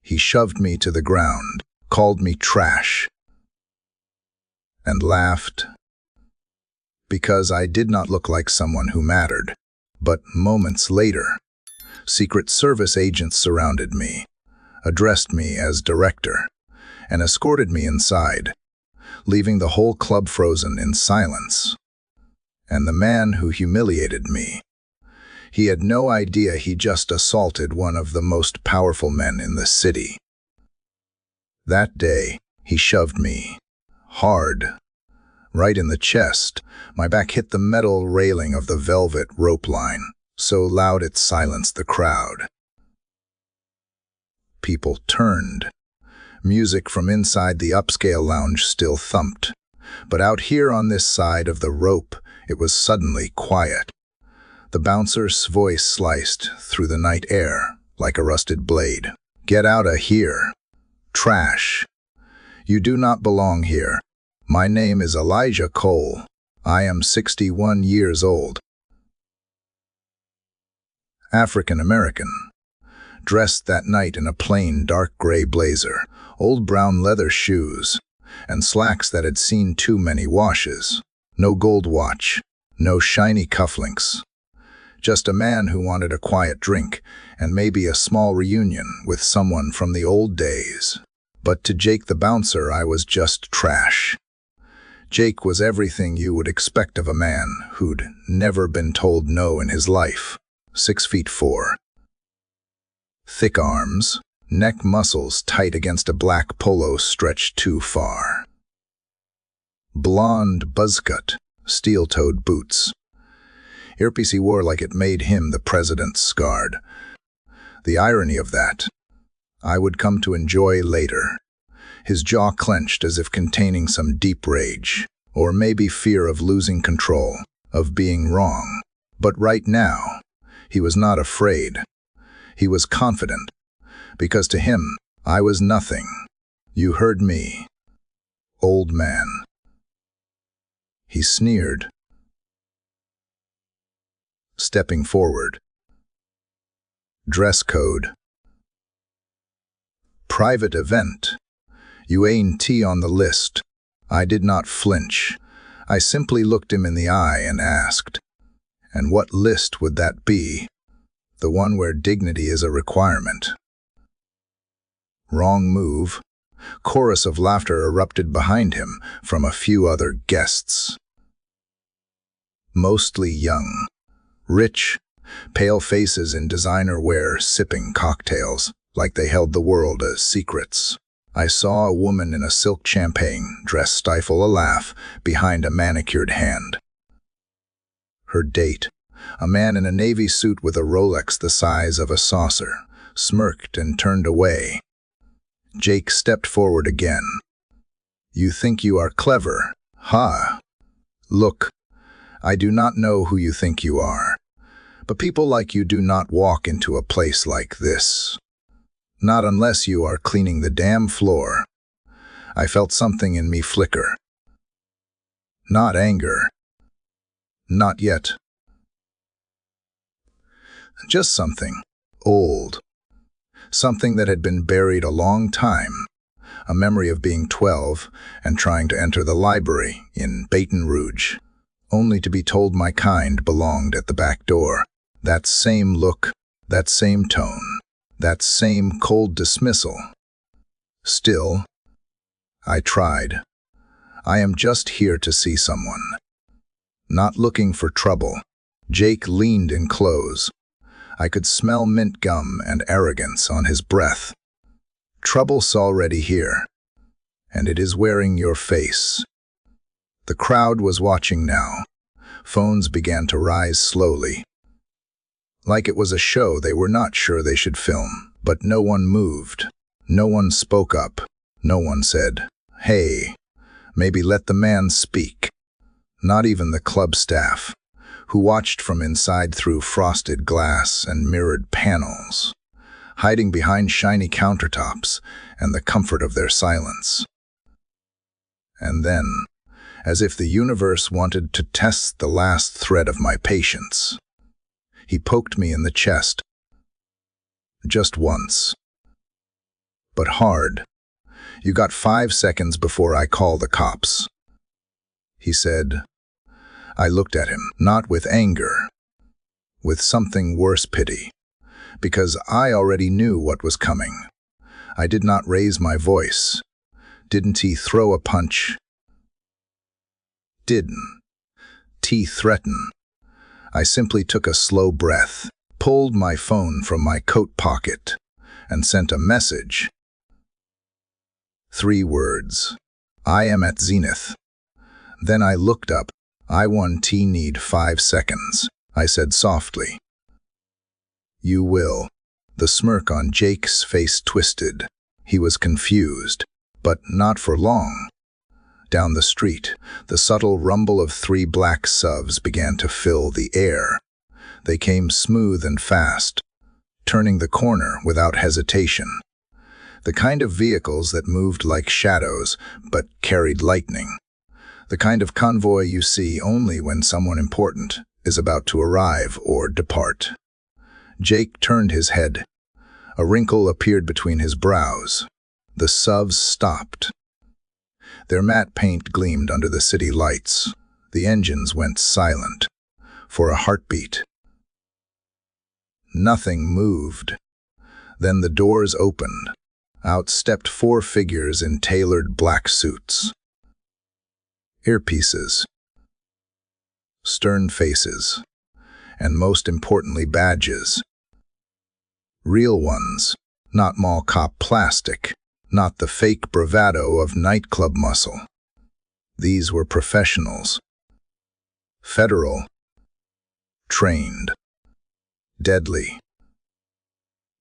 He shoved me to the ground, called me trash, and laughed because I did not look like someone who mattered. But moments later, Secret Service agents surrounded me, addressed me as director, and escorted me inside, leaving the whole club frozen in silence. And the man who humiliated me, he had no idea he just assaulted one of the most powerful men in the city. That day, he shoved me hard, right in the chest. My back hit the metal railing of the velvet rope line, so loud it silenced the crowd. People turned. Music from inside the upscale lounge still thumped, but out here on this side of the rope, it was suddenly quiet. The bouncer's voice sliced through the night air like a rusted blade. "Get out of here, trash. You do not belong here. My name is Elijah Cole. I am 61 years old. African American. Dressed that night in a plain dark gray blazer, old brown leather shoes, and slacks that had seen too many washes. No gold watch, no shiny cufflinks. Just a man who wanted a quiet drink and maybe a small reunion with someone from the old days. But to Jake the bouncer, I was just trash. Jake was everything you would expect of a man who'd never been told no in his life. 6'4". Thick arms, neck muscles tight against a black polo stretched too far. Blonde buzzcut, steel-toed boots. Earpiece he wore like it made him the president's guard. The irony of that, I would come to enjoy later. His jaw clenched as if containing some deep rage, or maybe fear of losing control, of being wrong. But right now, he was not afraid. He was confident, because to him, I was nothing. "You heard me, old man." He sneered, stepping forward. Dress code. Private event. You ain't on the list. I did not flinch. I simply looked him in the eye and asked, "And what list would that be?" "The one where dignity is a requirement." Wrong move. Chorus of laughter erupted behind him from a few other guests. Mostly young, rich, pale faces in designer wear sipping cocktails like they held the world as secrets. I saw a woman in a silk champagne dress stifle a laugh behind a manicured hand. Her date, a man in a navy suit with a Rolex the size of a saucer, smirked and turned away. Jake stepped forward again. "You think you are clever, huh? Look, I do not know who you think you are, but people like you do not walk into a place like this. Not unless you are cleaning the damn floor." I felt something in me flicker. Not anger. Not yet. Just something old. Something that had been buried a long time. A memory of being 12 and trying to enter the library in Baton Rouge, only to be told my kind belonged at the back door. That same look, that same tone, that same cold dismissal. Still, I tried. "I am just here to see someone. Not looking for trouble." Jake leaned in close. I could smell mint gum and arrogance on his breath. "Trouble's already here, and it is wearing your face." The crowd was watching now. Phones began to rise slowly. Like it was a show they were not sure they should film, but no one moved. No one spoke up. No one said, "Hey, maybe let the man speak." Not even the club staff, who watched from inside through frosted glass and mirrored panels, hiding behind shiny countertops and the comfort of their silence. And then, as if the universe wanted to test the last thread of my patience, he poked me in the chest. Just once. but hard. "You got 5 seconds before I call the cops," he said. I looked at him, not with anger, with something worse, pity, because I already knew what was coming. I did not raise my voice. Didn't he throw a punch? Didn't he threaten? I simply took a slow breath, pulled my phone from my coat pocket, and sent a message. 3 words. "I am at zenith." Then I looked up. "I need 5 seconds," I said softly. "You will." The smirk on Jake's face twisted. He was confused, but not for long. Down the street, the subtle rumble of 3 black SUVs began to fill the air. They came smooth and fast, turning the corner without hesitation. The kind of vehicles that moved like shadows but carried lightning. The kind of convoy you see only when someone important is about to arrive or depart. Jake turned his head. A wrinkle appeared between his brows. The SUVs stopped. Their matte paint gleamed under the city lights. The engines went silent. For a heartbeat. Nothing moved. Then the doors opened. Out stepped 4 figures in tailored black suits. Earpieces. Stern faces. And most importantly, badges. Real ones, not mall cop plastic, not the fake bravado of nightclub muscle. These were professionals. Federal. Trained. Deadly.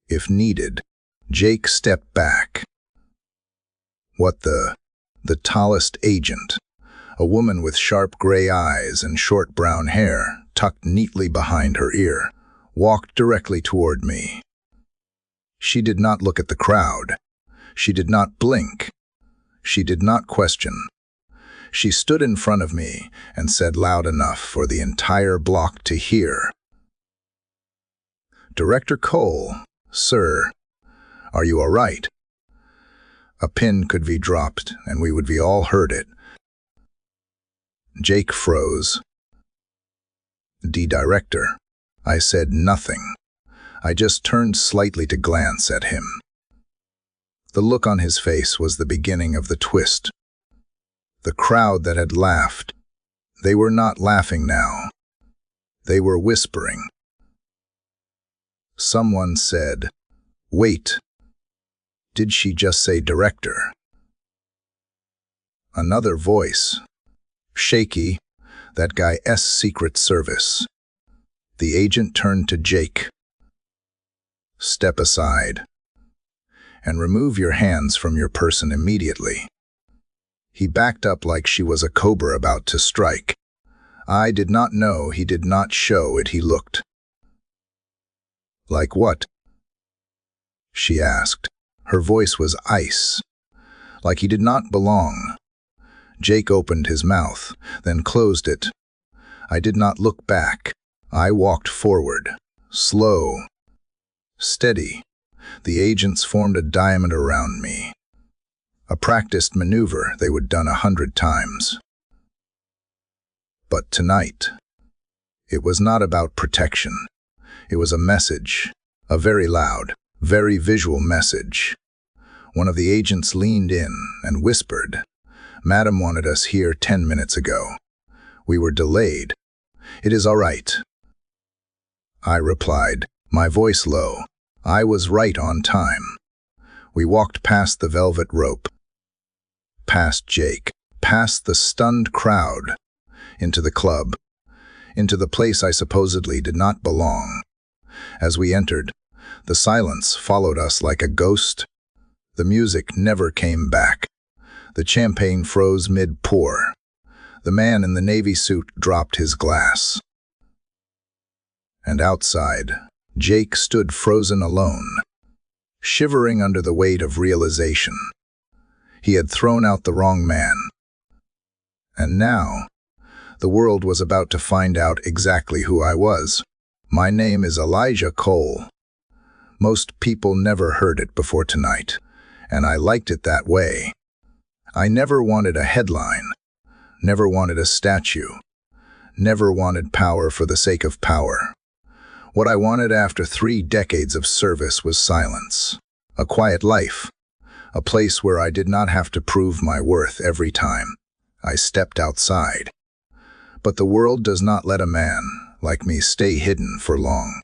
If needed, Jake stepped back. What the tallest agent, a woman with sharp gray eyes and short brown hair tucked neatly behind her ear, walked directly toward me. She did not look at the crowd. She did not blink. She did not question. She stood in front of me and said loud enough for the entire block to hear. "Director Cole, sir, are you all right?" A pin could be dropped and we would be all heard it. Jake froze. "The director." I said nothing. I just turned slightly to glance at him. The look on his face was the beginning of the twist. The crowd that had laughed, they were not laughing now. They were whispering. Someone said, "Wait, did she just say director?" Another voice, shaky, "That guy's Secret Service." The agent turned to Jake. "Step aside, and remove your hands from your person immediately." He backed up like she was a cobra about to strike. I did not know, he did not show it, he looked. "Like what?" she asked. Her voice was ice, like he did not belong. Jake opened his mouth, then closed it. I did not look back. I walked forward, slow, steady. The agents formed a diamond around me. A practiced maneuver they would done 100 times. But tonight, it was not about protection. It was a message, a very loud, very visual message. One of the agents leaned in and whispered, "Madam wanted us here 10 minutes ago. We were delayed. It is all right." I replied, my voice low. I was right on time. We walked past the velvet rope, past Jake, past the stunned crowd, into the club, into the place I supposedly did not belong. As we entered, the silence followed us like a ghost. The music never came back. The champagne froze mid-pour. The man in the navy suit dropped his glass. And outside, Jake stood frozen alone, shivering under the weight of realization. He had thrown out the wrong man. And now, the world was about to find out exactly who I was. My name is Elijah Cole. Most people never heard it before tonight, and I liked it that way. I never wanted a headline, never wanted a statue, never wanted power for the sake of power. What I wanted after 3 decades of service was silence, a quiet life, a place where I did not have to prove my worth every time I stepped outside. But the world does not let a man like me stay hidden for long.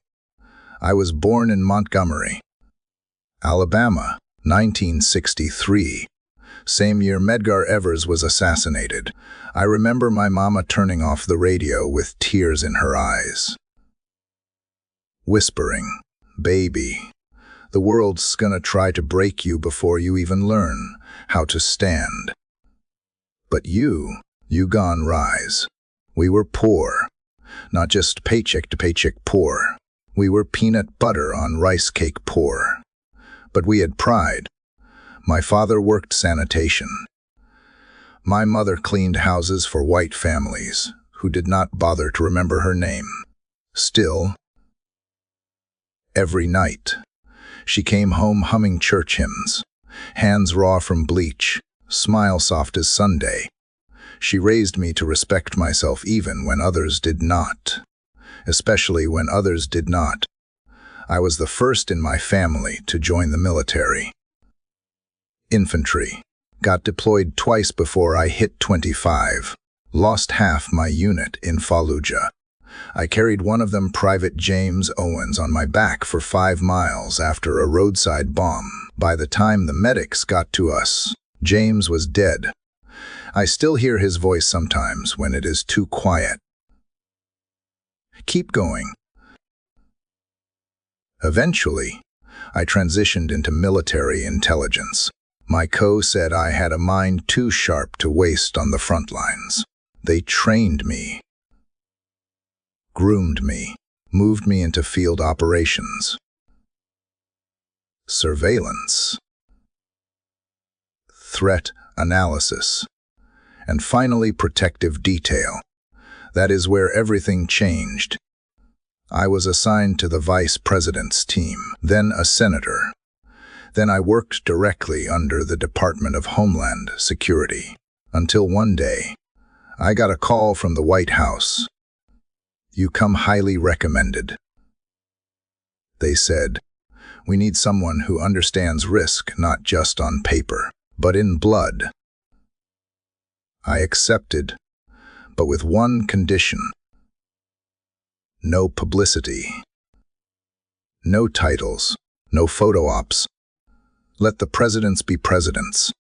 I was born in Montgomery, Alabama, 1963. Same year Medgar Evers was assassinated. I remember my mama turning off the radio with tears in her eyes, whispering, "Baby, the world's gonna try to break you before you even learn how to stand. But you gone rise." We were poor, not just paycheck to paycheck poor. We were peanut butter on rice cake poor. But we had pride. My father worked sanitation. My mother cleaned houses for white families who did not bother to remember her name. Still, every night, she came home humming church hymns, hands raw from bleach, smile soft as Sunday. She raised me to respect myself even when others did not, especially when others did not. I was the first in my family to join the military. Infantry. Got deployed twice before I hit 25. Lost half my unit in Fallujah. I carried one of them, Private James Owens, on my back for 5 miles after a roadside bomb. By the time the medics got to us, James was dead. I still hear his voice sometimes when it is too quiet. Keep going. Eventually, I transitioned into military intelligence. My co said I had a mind too sharp to waste on the front lines. They trained me, groomed me, moved me into field operations, surveillance, threat analysis, and finally protective detail. That is where everything changed. I was assigned to the vice president's team, then a senator. Then I worked directly under the Department of Homeland Security, until one day, I got a call from the White House. "You come highly recommended." They said, "We need someone who understands risk not just on paper, but in blood." I accepted, but with one condition. No publicity. No titles. No photo ops. Let the presidents be presidents.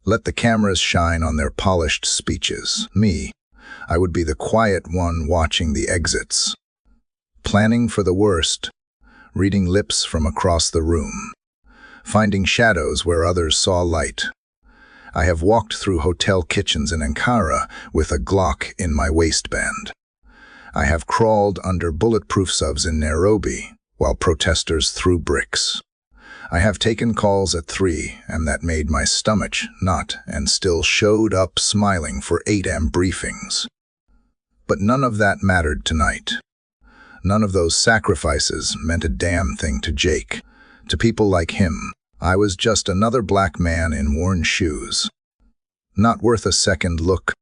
Let the cameras shine on their polished speeches. Me, I would be the quiet one watching the exits, planning for the worst, reading lips from across the room, finding shadows where others saw light. I have walked through hotel kitchens in Ankara with a Glock in my waistband. I have crawled under bulletproof subs in Nairobi while protesters threw bricks. I have taken calls at 3 and that made my stomach knot and still showed up smiling for 8 AM briefings. But none of that mattered tonight. None of those sacrifices meant a damn thing to Jake. To people like him, I was just another black man in worn shoes. Not worth a second look,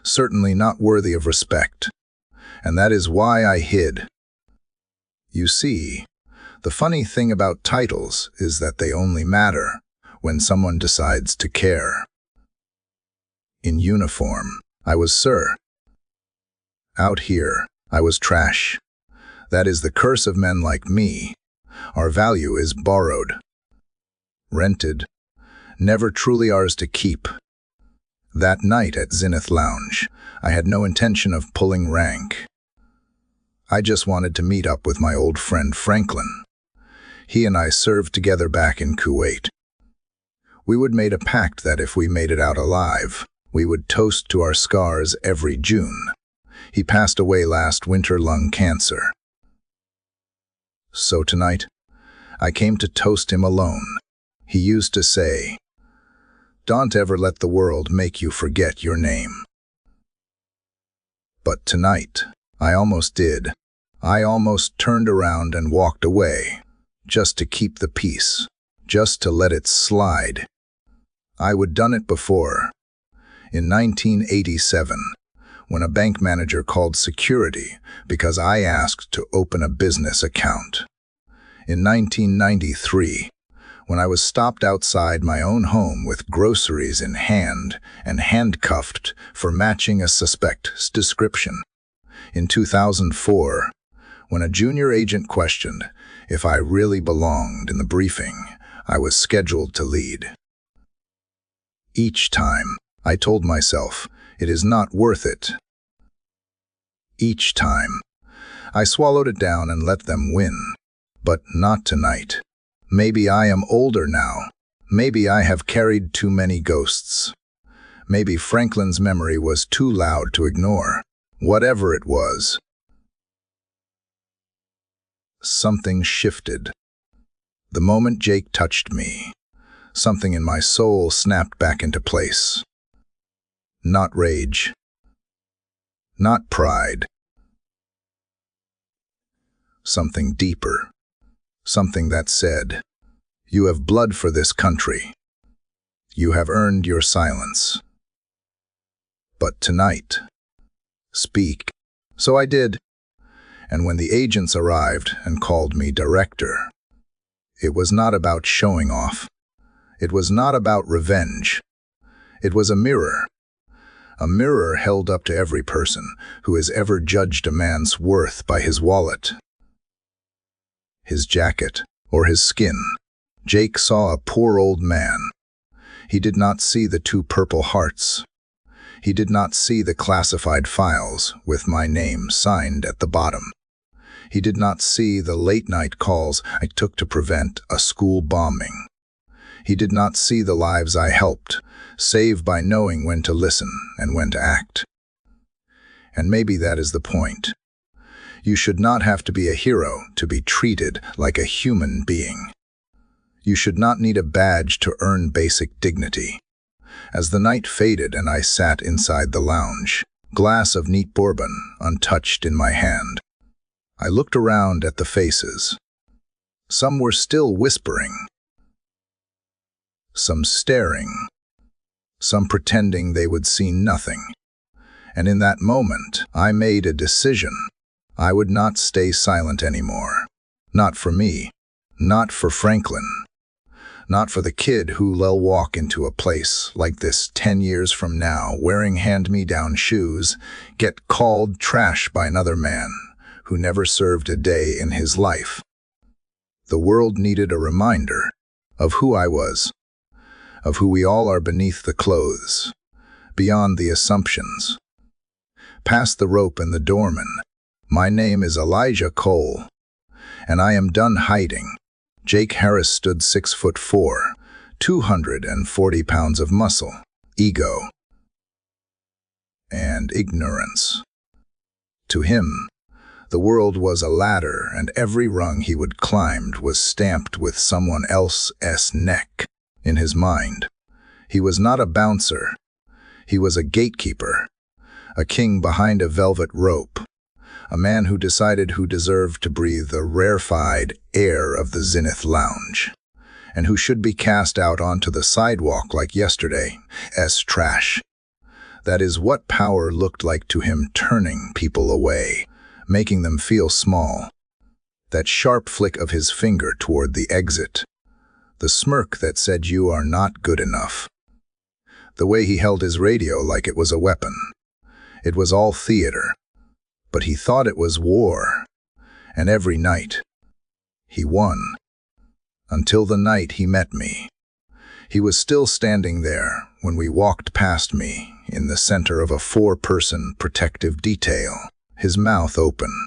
certainly not worthy of respect. And that is why I hid. You see, the funny thing about titles is that they only matter when someone decides to care. In uniform, I was sir. Out here, I was trash. That is the curse of men like me. Our value is borrowed, rented, never truly ours to keep. That night at Zenith Lounge, I had no intention of pulling rank. I just wanted to meet up with my old friend Franklin. He and I served together back in Kuwait. We would made a pact that if we made it out alive, we would toast to our scars every June. He passed away last winter, lung cancer. So tonight, I came to toast him alone. He used to say, "Don't ever let the world make you forget your name." But tonight, I almost did. I almost turned around and walked away, just to keep the peace, just to let it slide. I would done it before. In 1987, when a bank manager called security because I asked to open a business account. In 1993, when I was stopped outside my own home with groceries in hand and handcuffed for matching a suspect's description. In 2004, when a junior agent questioned if I really belonged in the briefing I was scheduled to lead. Each time, I told myself, it is not worth it. Each time, I swallowed it down and let them win. But not tonight. Maybe I am older now. Maybe I have carried too many ghosts. Maybe Franklin's memory was too loud to ignore. Whatever it was. Something shifted. The moment Jake touched me, something in my soul snapped back into place. Not rage. Not pride. Something deeper. Something that said, "You have blood for this country. You have earned your silence. But tonight, speak." So I did. And when the agents arrived and called me director, it was not about showing off. It was not about revenge. It was a mirror held up to every person who has ever judged a man's worth by his wallet, his jacket, or his skin. Jake saw a poor old man. He did not see the 2 purple hearts. He did not see the classified files with my name signed at the bottom. He did not see the late-night calls I took to prevent a school bombing. He did not see the lives I helped, save by knowing when to listen and when to act. And maybe that is the point. You should not have to be a hero to be treated like a human being. You should not need a badge to earn basic dignity. As the night faded and I sat inside the lounge, glass of neat bourbon untouched in my hand, I looked around at the faces. Some were still whispering. Some staring. Some pretending they would see nothing. And in that moment, I made a decision. I would not stay silent anymore. Not for me. Not for Franklin. Not for the kid who'll walk into a place like this 10 years from now, wearing hand-me-down shoes, get called trash by another man who never served a day in his life. The world needed a reminder of who I was, of who we all are beneath the clothes, beyond the assumptions. Past the rope and the doorman, my name is Elijah Cole, and I am done hiding. Jake Harris stood 6'4", 240 pounds of muscle, ego, and ignorance. To him, the world was a ladder, and every rung he would climb was stamped with someone else's neck. In his mind, he was not a bouncer. He was a gatekeeper, a king behind a velvet rope, a man who decided who deserved to breathe the rarefied air of the Zenith Lounge, and who should be cast out onto the sidewalk like yesterday's trash. That is what power looked like to him, turning people away, making them feel small. That sharp flick of his finger toward the exit. The smirk that said you are not good enough. The way he held his radio like it was a weapon. It was all theater. But he thought it was war. And every night, he won. Until the night he met me. He was still standing there when we walked past me in the center of a 4-person protective detail, his mouth open,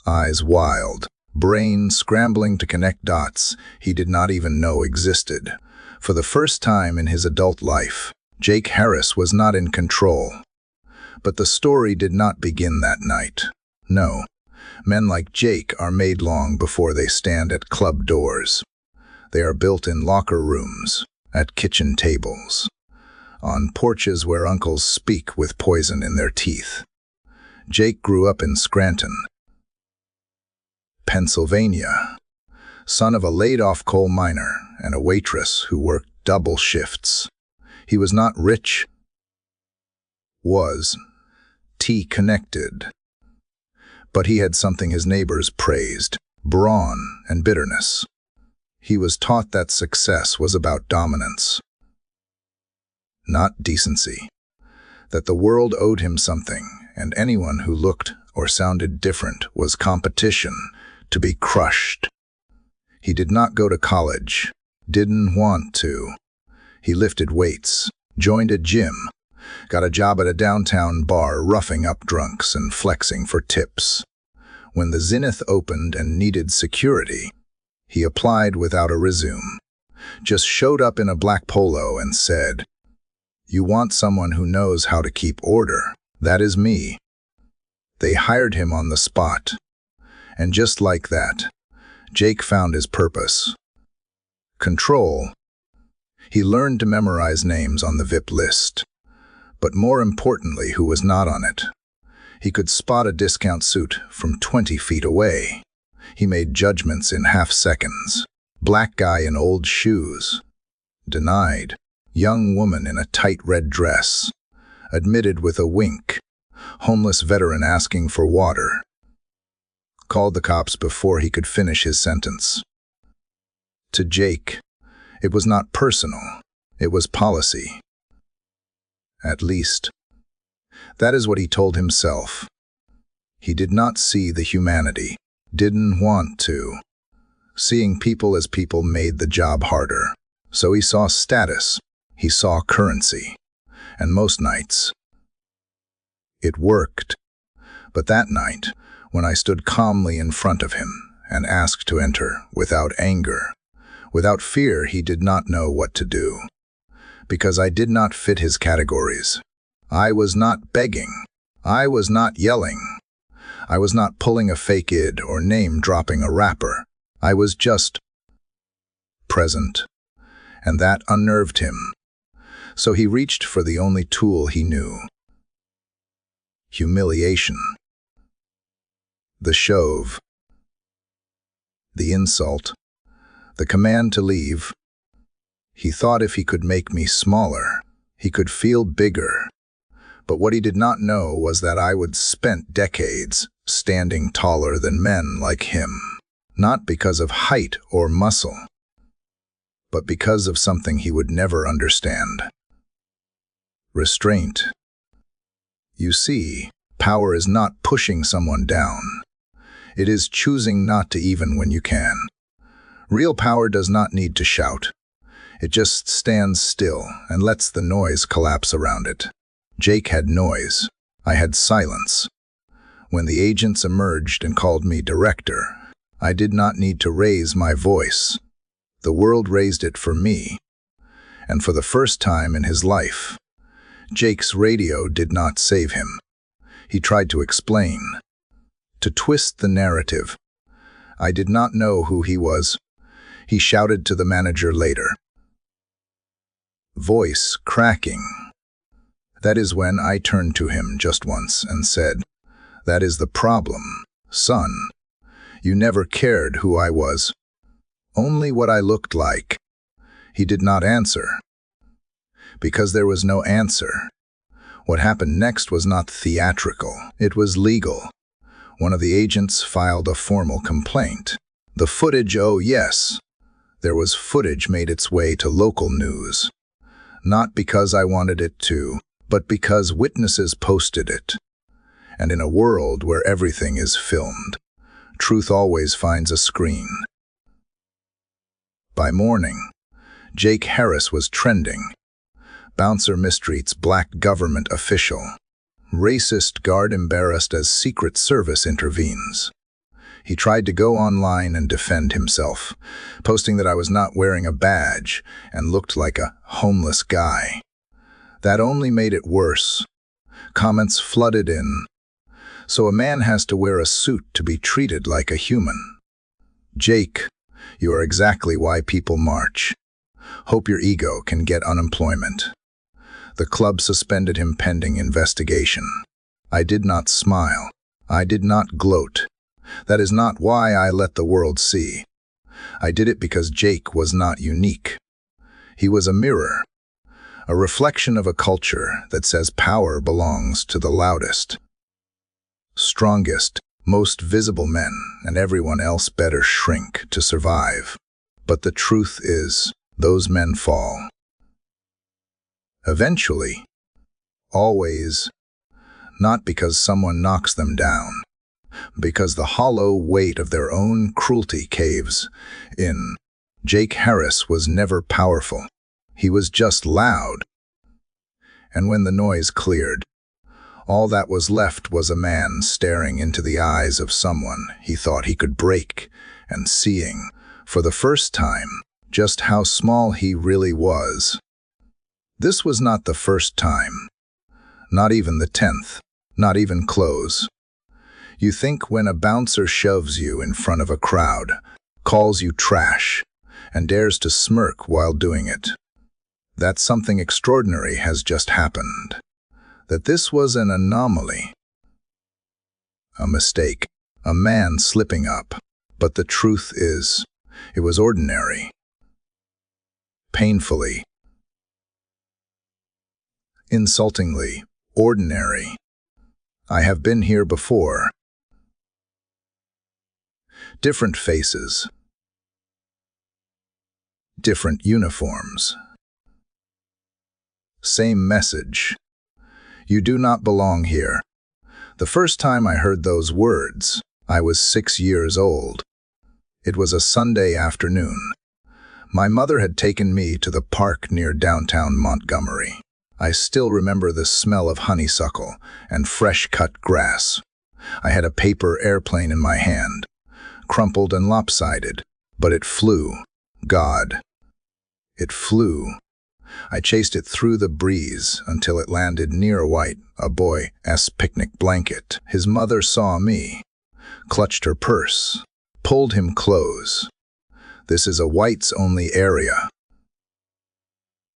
eyes wild, brain scrambling to connect dots he did not even know existed. For the first time in his adult life, Jake Harris was not in control. But the story did not begin that night. No, men like Jake are made long before they stand at club doors. They are built in locker rooms, at kitchen tables, on porches where uncles speak with poison in their teeth. Jake grew up in Scranton, Pennsylvania, son of a laid-off coal miner and a waitress who worked double shifts. He was not rich, was T-connected. But he had something his neighbors praised: brawn and bitterness. He was taught that success was about dominance, not decency, that the world owed him something, and anyone who looked or sounded different was competition, to be crushed. He did not go to college, didn't want to. He lifted weights, joined a gym, got a job at a downtown bar roughing up drunks and flexing for tips. When the Zenith opened and needed security, he applied without a resume, just showed up in a black polo and said, "You want someone who knows how to keep order? That is me." They hired him on the spot. And just like that, Jake found his purpose. Control. He learned to memorize names on the VIP list, but more importantly, who was not on it. He could spot a discount suit from 20 feet away. He made judgments in half seconds. Black guy in old shoes. Denied. Young woman in a tight red dress. Admitted with a wink. Homeless veteran asking for water. Called the cops before he could finish his sentence. To Jake, it was not personal, it was policy. At least, that is what he told himself. He did not see the humanity, didn't want to. Seeing people as people made the job harder. So he saw status, he saw currency, and most nights, it worked. But that night, when I stood calmly in front of him and asked to enter without anger, without fear, he did not know what to do. Because I did not fit his categories. I was not begging. I was not yelling. I was not pulling a fake id or name-dropping a rapper. I was just present. And that unnerved him. So he reached for the only tool he knew. Humiliation. The shove. The insult. The command to leave. He thought if he could make me smaller, he could feel bigger. But what he did not know was that I would spent decades standing taller than men like him, not because of height or muscle, but because of something he would never understand. Restraint. You see, power is not pushing someone down. It is choosing not to even when you can. Real power does not need to shout. It just stands still and lets the noise collapse around it. Jake had noise. I had silence. When the agents emerged and called me director, I did not need to raise my voice. The world raised it for me. And for the first time in his life, Jake's radio did not save him. He tried to explain, to twist the narrative. I did not know who he was. He shouted to the manager later. Voice cracking. That is when I turned to him just once and said, "That is the problem, son. You never cared who I was. Only what I looked like." He did not answer. Because there was no answer. What happened next was not theatrical. It was legal. One of the agents filed a formal complaint. The footage, oh yes, there was footage made its way to local news. Not because I wanted it to, but because witnesses posted it. And in a world where everything is filmed, truth always finds a screen. By morning, Jake Harris was trending. Bouncer mistreats black government official. Racist guard embarrassed as Secret Service intervenes. He tried to go online and defend himself, posting that I was not wearing a badge and looked like a homeless guy. That only made it worse. Comments flooded in. So a man has to wear a suit to be treated like a human. Jake, you are exactly why people march. Hope your ego can get unemployment. The club suspended him pending investigation. I did not smile. I did not gloat. That is not why I let the world see. I did it because Jake was not unique. He was a mirror, a reflection of a culture that says power belongs to the loudest, strongest, most visible men, and everyone else better shrink to survive. But the truth is, those men fall. Eventually. Always. Not because someone knocks them down, because the hollow weight of their own cruelty caves in. Jake Harris was never powerful. He was just loud. And when the noise cleared, all that was left was a man staring into the eyes of someone he thought he could break and seeing, for the first time, just how small he really was. This was not the first time. Not even the 10th. Not even close. You think when a bouncer shoves you in front of a crowd, calls you trash, and dares to smirk while doing it, that something extraordinary has just happened. That this was an anomaly. A mistake. A man slipping up. But the truth is, it was ordinary. Painfully. Insultingly. Ordinary. I have been here before. Different faces. Different uniforms. Same message. You do not belong here. The first time I heard those words, I was 6 years old. It was a Sunday afternoon. My mother had taken me to the park near downtown Montgomery. I still remember the smell of honeysuckle and fresh-cut grass. I had a paper airplane in my hand, crumpled and lopsided, but it flew. God. It flew. I chased it through the breeze until it landed near White, a boy's picnic blanket. His mother saw me, clutched her purse, pulled him close. This is a whites-only area.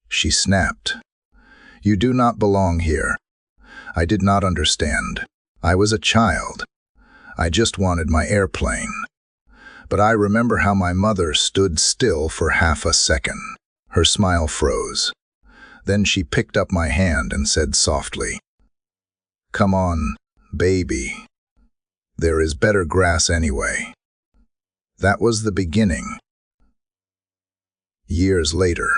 She snapped. You do not belong here. I did not understand. I was a child. I just wanted my airplane. But I remember how my mother stood still for half a second. Her smile froze. Then she picked up my hand and said softly, "Come on, baby. There is better grass anyway." That was the beginning. Years later,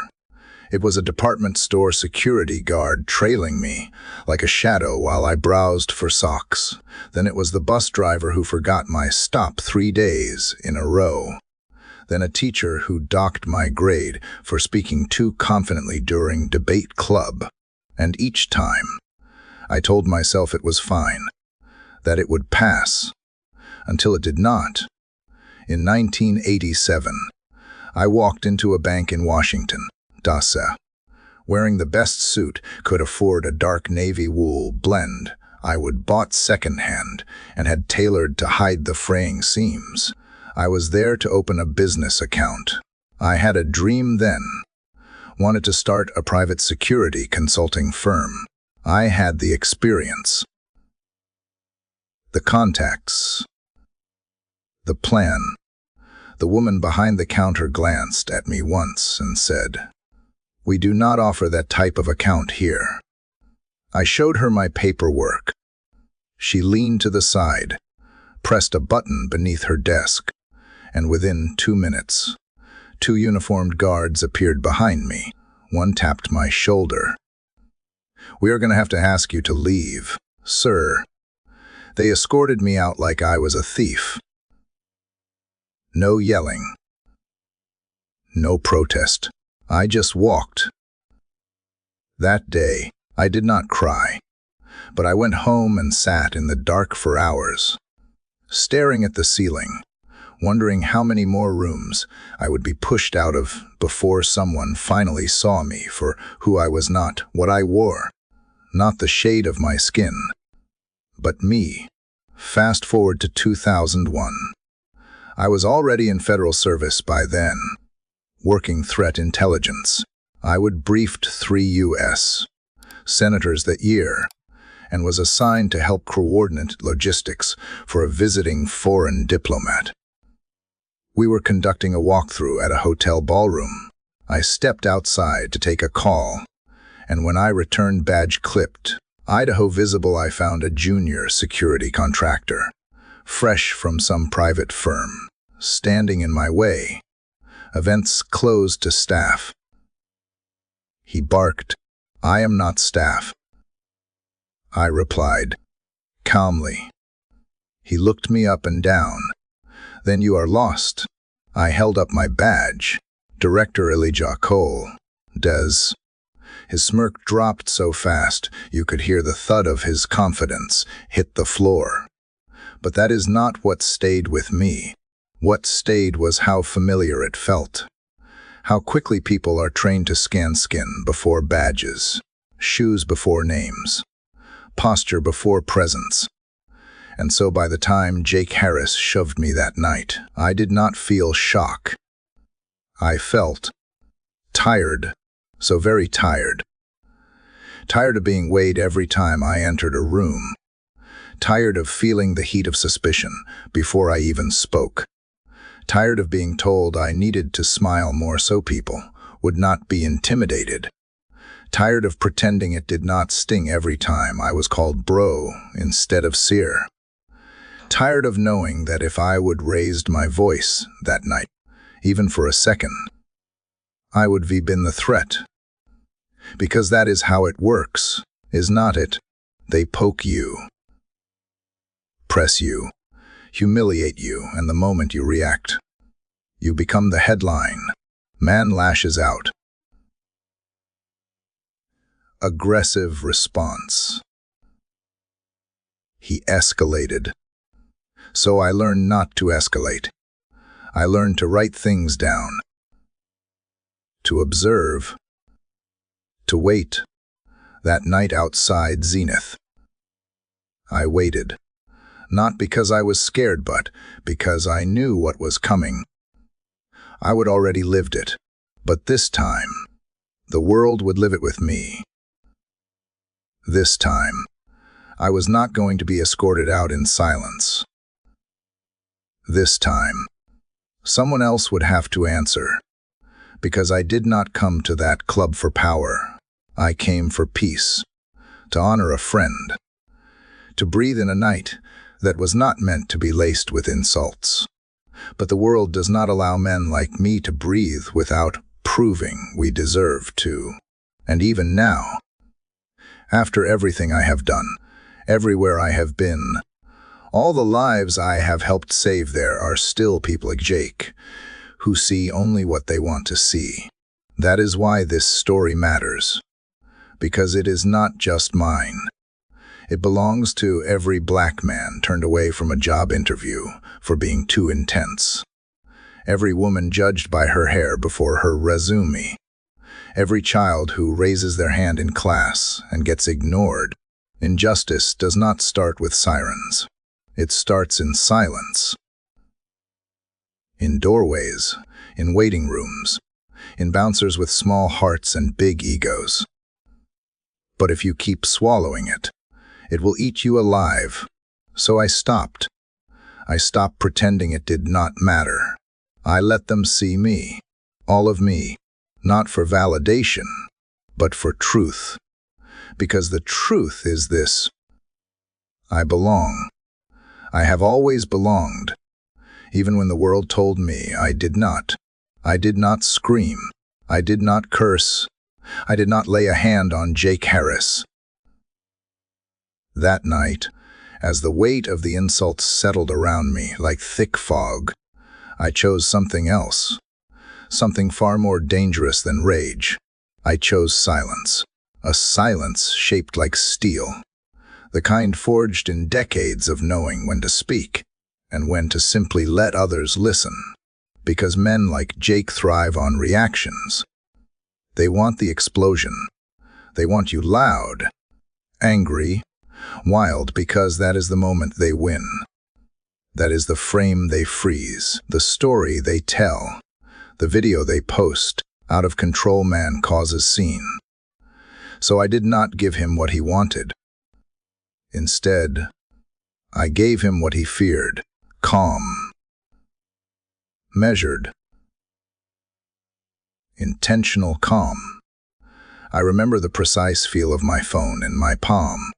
it was a department store security guard trailing me like a shadow while I browsed for socks. Then it was the bus driver who forgot my stop 3 days in a row. Then a teacher who docked my grade for speaking too confidently during debate club. And each time, I told myself it was fine, that it would pass, until it did not. In 1987, I walked into a bank in Washington, D.C. Wearing the best suit, could afford a dark navy wool blend I would bought secondhand and had tailored to hide the fraying seams. I was there to open a business account. I had a dream then. Wanted to start a private security consulting firm. I had the experience, the contacts, the plan. The woman behind the counter glanced at me once and said, "We do not offer that type of account here." I showed her my paperwork. She leaned to the side, pressed a button beneath her desk, and within 2 minutes, 2 uniformed guards appeared behind me. One tapped my shoulder. "We are going to have to ask you to leave, sir." They escorted me out like I was a thief. No yelling. No protest. I just walked. That day, I did not cry, but I went home and sat in the dark for hours, staring at the ceiling, wondering how many more rooms I would be pushed out of before someone finally saw me for who I was, not what I wore, not the shade of my skin, but me. Fast forward to 2001. I was already in federal service by then, working threat intelligence. I would briefed 3 U.S. senators that year and was assigned to help coordinate logistics for a visiting foreign diplomat. We were conducting a walkthrough at a hotel ballroom. I stepped outside to take a call, and when I returned badge clipped, Idaho visible, I found a junior security contractor, fresh from some private firm, standing in my way. Events closed to staff. He barked, "I am not staff." I replied, calmly. He looked me up and down. "Then you are lost." I held up my badge. Director Elijah Cole, Des. His smirk dropped so fast you could hear the thud of his confidence hit the floor. But that is not what stayed with me. What stayed was how familiar it felt. How quickly people are trained to scan skin before badges, shoes before names, posture before presence. And so by the time Jake Harris shoved me that night, I did not feel shock. I felt tired, so very tired. Tired of being weighed every time I entered a room. Tired of feeling the heat of suspicion before I even spoke. Tired of being told I needed to smile more so people would not be intimidated. Tired of pretending it did not sting every time I was called bro instead of sir. Tired of knowing that if I would raised my voice that night, even for a second, I would have been the threat. Because that is how it works, is not it? They poke you, press you, humiliate you, and the moment you react, you become the headline. Man lashes out. Aggressive response. He escalated. So I learned not to escalate. I learned to write things down, to observe, to wait. That night outside Zenith, I waited. Not because I was scared, but because I knew what was coming. I would already lived it, but this time, the world would live it with me. This time, I was not going to be escorted out in silence. This time, someone else would have to answer, because I did not come to that club for power. I came for peace, to honor a friend, to breathe in a night that was not meant to be laced with insults. But the world does not allow men like me to breathe without proving we deserve to. And even now, after everything I have done, everywhere I have been, all the lives I have helped save, there are still people like Jake who see only what they want to see. That is why this story matters, because it is not just mine. It belongs to every black man turned away from a job interview for being too intense. Every woman judged by her hair before her resume. Every child who raises their hand in class and gets ignored. Injustice does not start with sirens. It starts in silence. In doorways, in waiting rooms, in bouncers with small hearts and big egos. But if you keep swallowing it, it will eat you alive. So I stopped. I stopped pretending it did not matter. I let them see me, all of me, not for validation, but for truth. Because the truth is this: I belong. I have always belonged. Even when the world told me I did not. I did not scream. I did not curse. I did not lay a hand on Jake Harris. That night, as the weight of the insults settled around me like thick fog, I chose something else, something far more dangerous than rage. I chose silence, a silence shaped like steel, the kind forged in decades of knowing when to speak and when to simply let others listen, because men like Jake thrive on reactions. They want the explosion. They want you loud, angry, wild, because that is the moment they win. That is the frame they freeze, the story they tell, the video they post. Out of control man causes scene. So I did not give him what he wanted. Instead, I gave him what he feared: calm. measured, intentional calm. I remember the precise feel of my phone in my palm,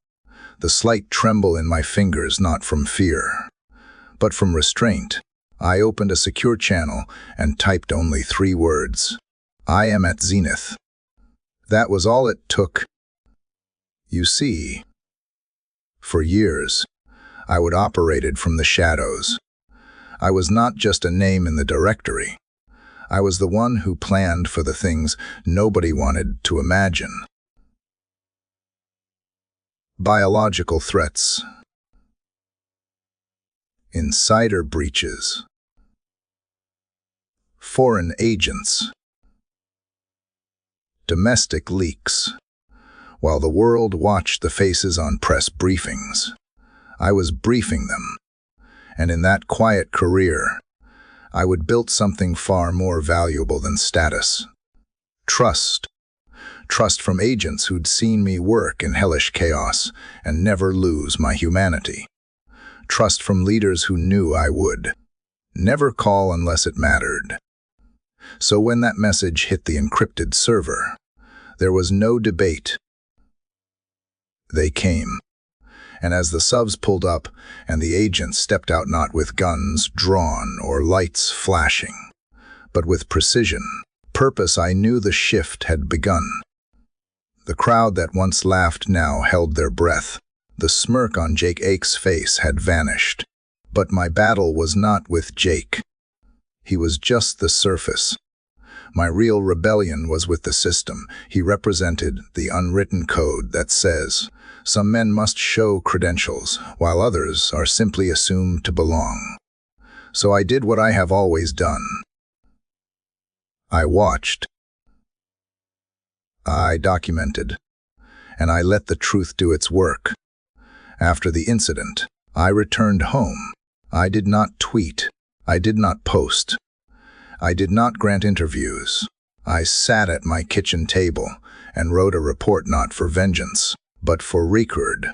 the slight tremble in my fingers, not from fear, but from restraint. I opened a secure channel and typed only 3 words. I am at zenith. That was all it took. You see, for years, I would operated from the shadows. I was not just a name in the directory. I was the one who planned for the things nobody wanted to imagine. Biological threats, insider breaches, foreign agents, domestic leaks. While the world watched the faces on press briefings, I was briefing them. And in that quiet career, I would build something far more valuable than status. Trust. Trust from agents who'd seen me work in hellish chaos and never lose my humanity. Trust from leaders who knew I would never call unless it mattered. So when that message hit the encrypted server, there was no debate. They came. And as the subs pulled up and the agents stepped out, not with guns drawn or lights flashing, but with precision, purpose, I knew the shift had begun. The crowd that once laughed now held their breath. The smirk on Jake Ake's face had vanished. But my battle was not with Jake. He was just the surface. My real rebellion was with the system. He represented the unwritten code that says, some men must show credentials, while others are simply assumed to belong. So I did what I have always done. I watched. I documented. And I let the truth do its work. After the incident, I returned home. I did not tweet. I did not post. I did not grant interviews. I sat at my kitchen table and wrote a report, not for vengeance, but for record.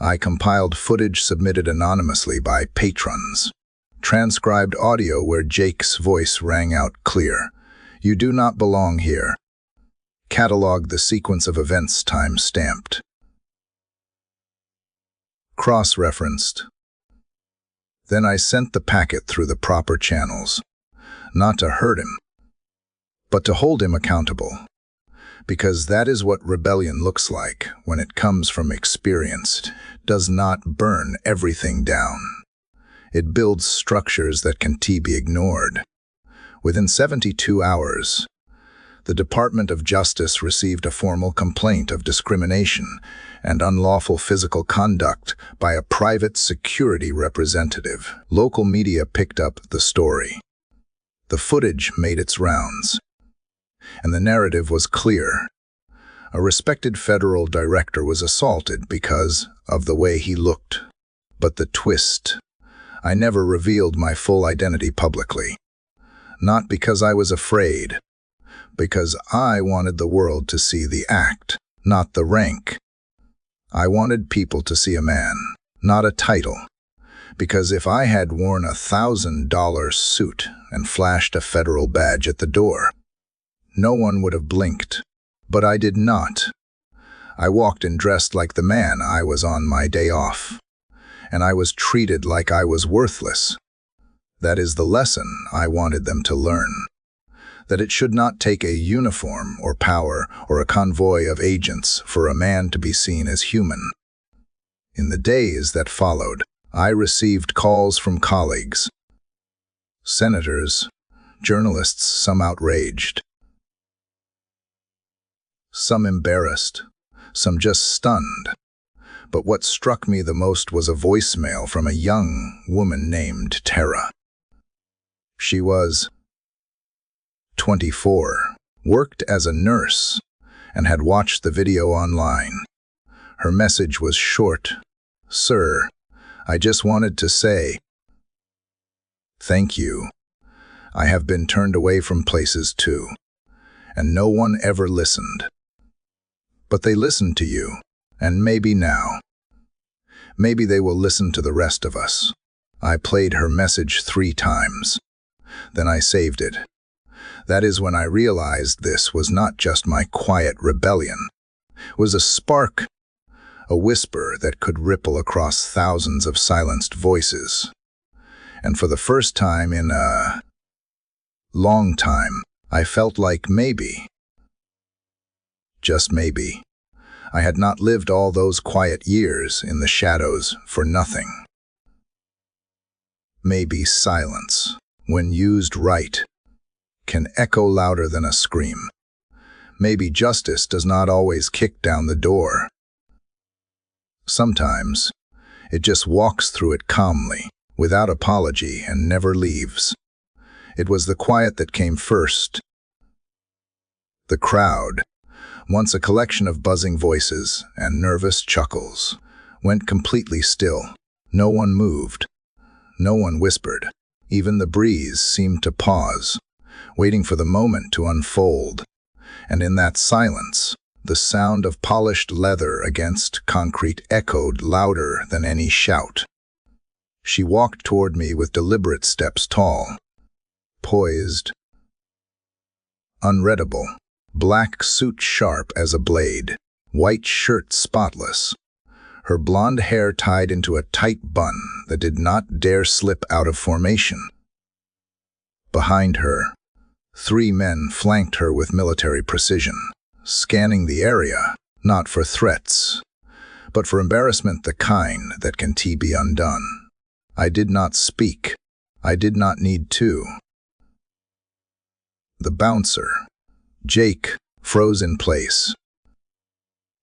I compiled footage submitted anonymously by patrons, transcribed audio where Jake's voice rang out clear. You do not belong here. Cataloged the sequence of events, time-stamped. Cross-referenced. Then I sent the packet through the proper channels, not to hurt him, but to hold him accountable. Because that is what rebellion looks like when it comes from experienced, does not burn everything down. It builds structures that can be ignored. Within 72 hours, the Department of Justice received a formal complaint of discrimination and unlawful physical conduct by a private security representative. Local media picked up the story. The footage made its rounds. And the narrative was clear. A respected federal director was assaulted because of the way he looked. But the twist, I never revealed my full identity publicly. Not because I was afraid, because I wanted the world to see the act, not the rank. I wanted people to see a man, not a title. Because if I had worn a $1,000 suit and flashed a federal badge at the door, no one would have blinked, but I did not. I walked and dressed like the man I was on my day off, and I was treated like I was worthless. That is the lesson I wanted them to learn, that it should not take a uniform or power or a convoy of agents for a man to be seen as human. In the days that followed, I received calls from colleagues, senators, journalists, some outraged, some embarrassed, some just stunned. But what struck me the most was a voicemail from a young woman named Tara. She was 24, worked as a nurse, and had watched the video online. Her message was short. Sir, I just wanted to say, thank you. I have been turned away from places too, and no one ever listened. But they listened to you, and maybe now. Maybe they will listen to the rest of us. I played her message 3 times. Then I saved it. That is when I realized this was not just my quiet rebellion. It was a spark, a whisper that could ripple across thousands of silenced voices. And for the first time in a long time, I felt like maybe, just maybe, I had not lived all those quiet years in the shadows for nothing. Maybe silence, when used right, can echo louder than a scream. Maybe justice does not always kick down the door. Sometimes, it just walks through it calmly, without apology, and never leaves. It was the quiet that came first. The crowd, once a collection of buzzing voices and nervous chuckles, went completely still. No one moved. No one whispered. Even the breeze seemed to pause, waiting for the moment to unfold. And in that silence, the sound of polished leather against concrete echoed louder than any shout. She walked toward me with deliberate steps, tall, poised, unreadable, black suit sharp as a blade, white shirt spotless, her blonde hair tied into a tight bun that did not dare slip out of formation. Behind her, 3 men flanked her with military precision, scanning the area, not for threats, but for embarrassment the kind that can be undone. I did not speak. I did not need to. The bouncer, Jake, froze in place.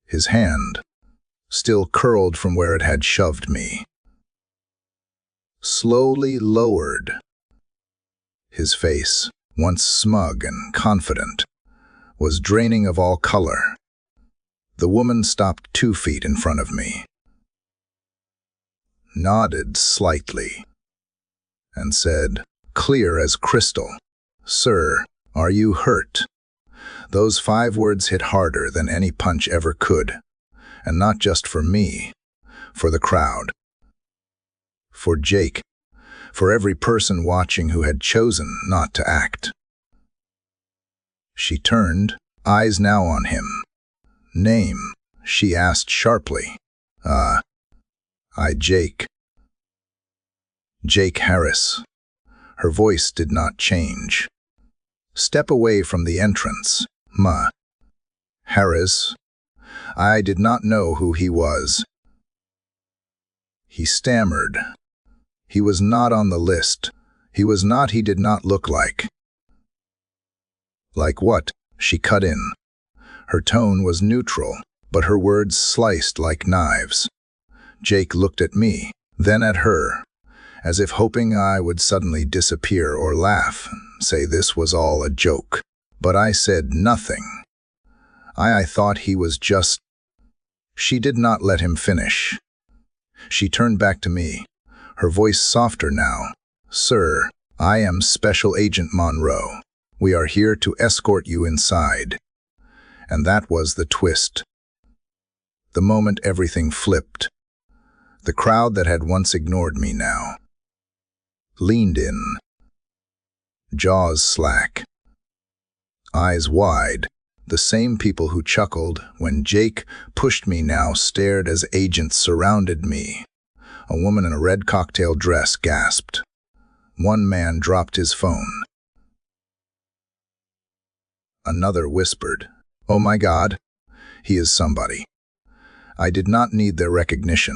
His hand, still curled from where it had shoved me, slowly lowered. His face, once smug and confident, was draining of all color. The woman stopped 2 feet in front of me, nodded slightly, and said, clear as crystal, "Sir, are you hurt?" Those 5 words hit harder than any punch ever could, and not just for me, for the crowd, for Jake, for every person watching who had chosen not to act. She turned, eyes now on him. "Name?" she asked sharply. Jake. Jake Harris." Her voice did not change. "Step away from the entrance, Ma." Harris. I did not know who he was. He stammered. He was not on the list. He did not look like. "Like what?" she cut in. Her tone was neutral, but her words sliced like knives. Jake looked at me, then at her, as if hoping I would suddenly disappear or laugh, say this was all a joke. But I said nothing. I thought he was just... She did not let him finish. She turned back to me, her voice softer now. "Sir, I am Special Agent Monroe. We are here to escort you inside." And that was the twist. The moment everything flipped. The crowd that had once ignored me now leaned in, jaws slack, eyes wide. The same people who chuckled when Jake pushed me now stared as agents surrounded me. A woman in a red cocktail dress gasped. One man dropped his phone. Another whispered, "Oh my God, he is somebody." I did not need their recognition,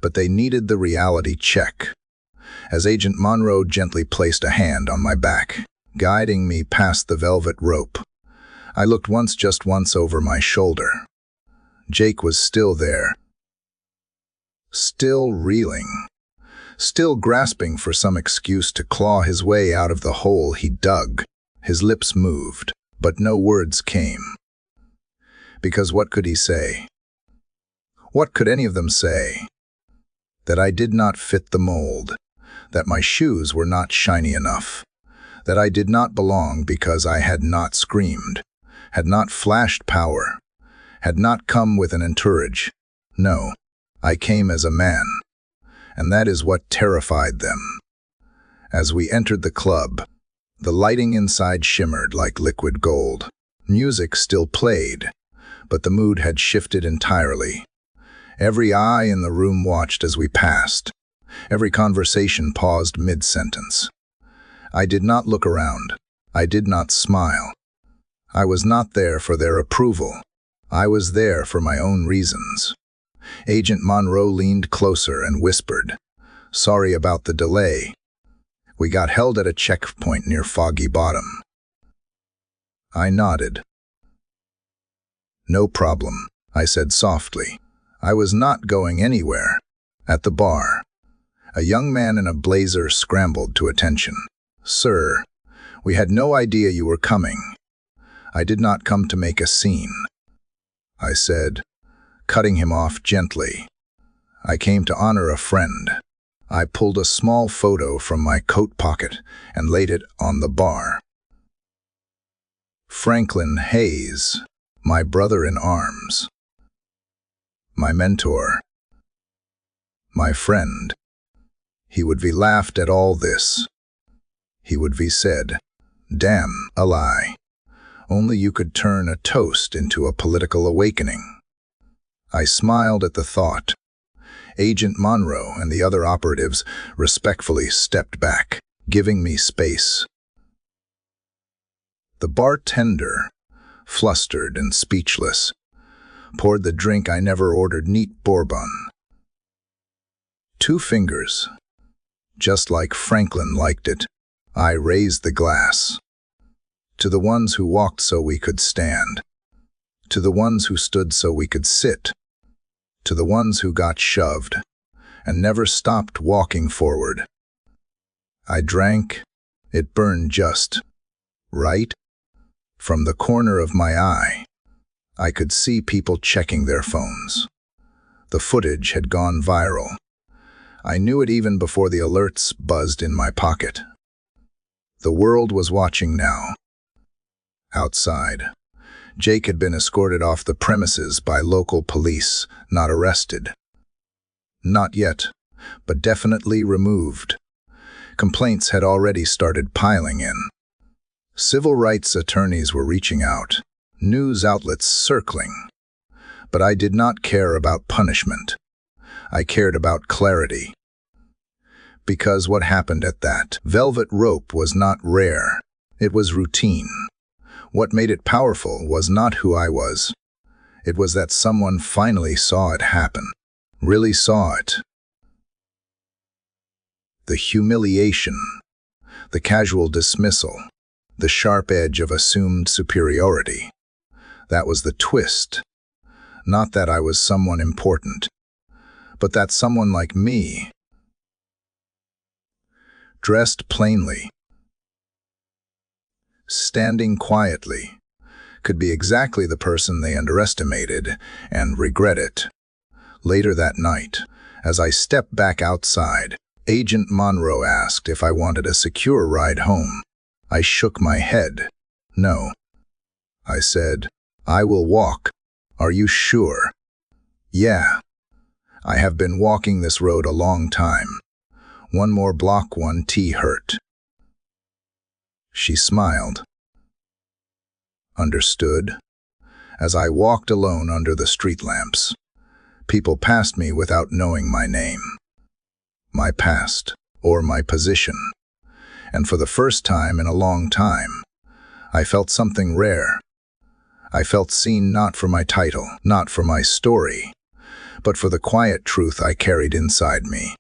but they needed the reality check. As Agent Monroe gently placed a hand on my back, guiding me past the velvet rope, I looked just once over my shoulder. Jake was still there, still reeling, still grasping for some excuse to claw his way out of the hole he dug. His lips moved, but no words came. Because what could he say? What could any of them say? That I did not fit the mold, that my shoes were not shiny enough, that I did not belong because I had not screamed, had not flashed power, had not come with an entourage. No, I came as a man, and that is what terrified them. As we entered the club, the lighting inside shimmered like liquid gold. Music still played, but the mood had shifted entirely. Every eye in the room watched as we passed. Every conversation paused mid-sentence. I did not look around. I did not smile. I was not there for their approval. I was there for my own reasons. Agent Monroe leaned closer and whispered, "Sorry about the delay. We got held at a checkpoint near Foggy Bottom." I nodded. "No problem," I said softly. I was not going anywhere. At the bar, a young man in a blazer scrambled to attention. "Sir, we had no idea you were coming. I did not come to make a scene," I said, cutting him off gently. "I came to honor a friend." I pulled a small photo from my coat pocket and laid it on the bar. Franklin Hayes, my brother in arms, my mentor, my friend. He would be laughed at all this. He would be said, "Damn, a lie. Only you could turn a toast into a political awakening." I smiled at the thought. Agent Monroe and the other operatives respectfully stepped back, giving me space. The bartender, flustered and speechless, poured the drink I never ordered, neat bourbon. 2 fingers, just like Franklin liked it. I raised the glass. To the ones who walked so we could stand. To the ones who stood so we could sit. To the ones who got shoved and never stopped walking forward. I drank. It burned just right. From the corner of my eye, I could see people checking their phones. The footage had gone viral. I knew it even before the alerts buzzed in my pocket. The world was watching now. Outside, Jake had been escorted off the premises by local police, not arrested. Not yet, but definitely removed. Complaints had already started piling in. Civil rights attorneys were reaching out, news outlets circling. But I did not care about punishment. I cared about clarity. Because what happened at that velvet rope was not rare. It was routine. What made it powerful was not who I was. It was that someone finally saw it happen. Really saw it. The humiliation, the casual dismissal, the sharp edge of assumed superiority. That was the twist. Not that I was someone important, but that someone like me, dressed plainly, standing quietly, could be exactly the person they underestimated and regret it. Later that night, as I stepped back outside, Agent Monroe asked if I wanted a secure ride home. I shook my head. "No," I said. "I will walk." "Are you sure?" "Yeah. I have been walking this road a long time. One more block, 1T hurt." She smiled. Understood. As I walked alone under the street lamps, people passed me without knowing my name, my past, or my position. And for the first time in a long time, I felt something rare. I felt seen not for my title, not for my story, but for the quiet truth I carried inside me.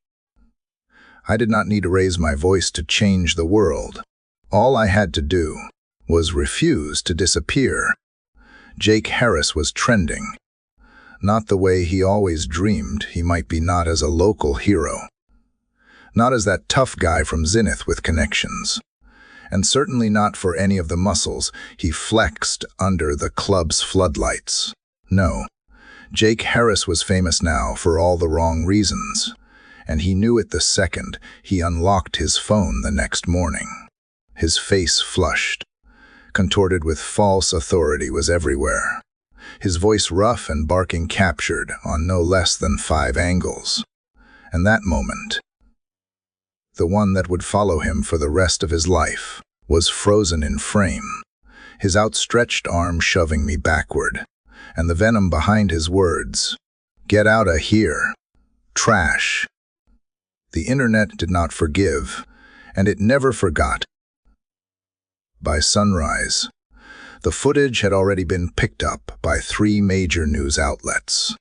I did not need to raise my voice to change the world. All I had to do was refuse to disappear. Jake Harris was trending. Not the way he always dreamed he might be, not as a local hero. Not as that tough guy from Zenith with connections. And certainly not for any of the muscles he flexed under the club's floodlights. No, Jake Harris was famous now for all the wrong reasons, and he knew it the second he unlocked his phone the next morning. His face flushed, contorted with false authority, was everywhere. His voice rough and barking, captured on no less than 5 angles. And that moment, the one that would follow him for the rest of his life, was frozen in frame, his outstretched arm shoving me backward, and the venom behind his words, "Get out of here. Trash." The internet did not forgive, and it never forgot. By sunrise, the footage had already been picked up by 3 major news outlets.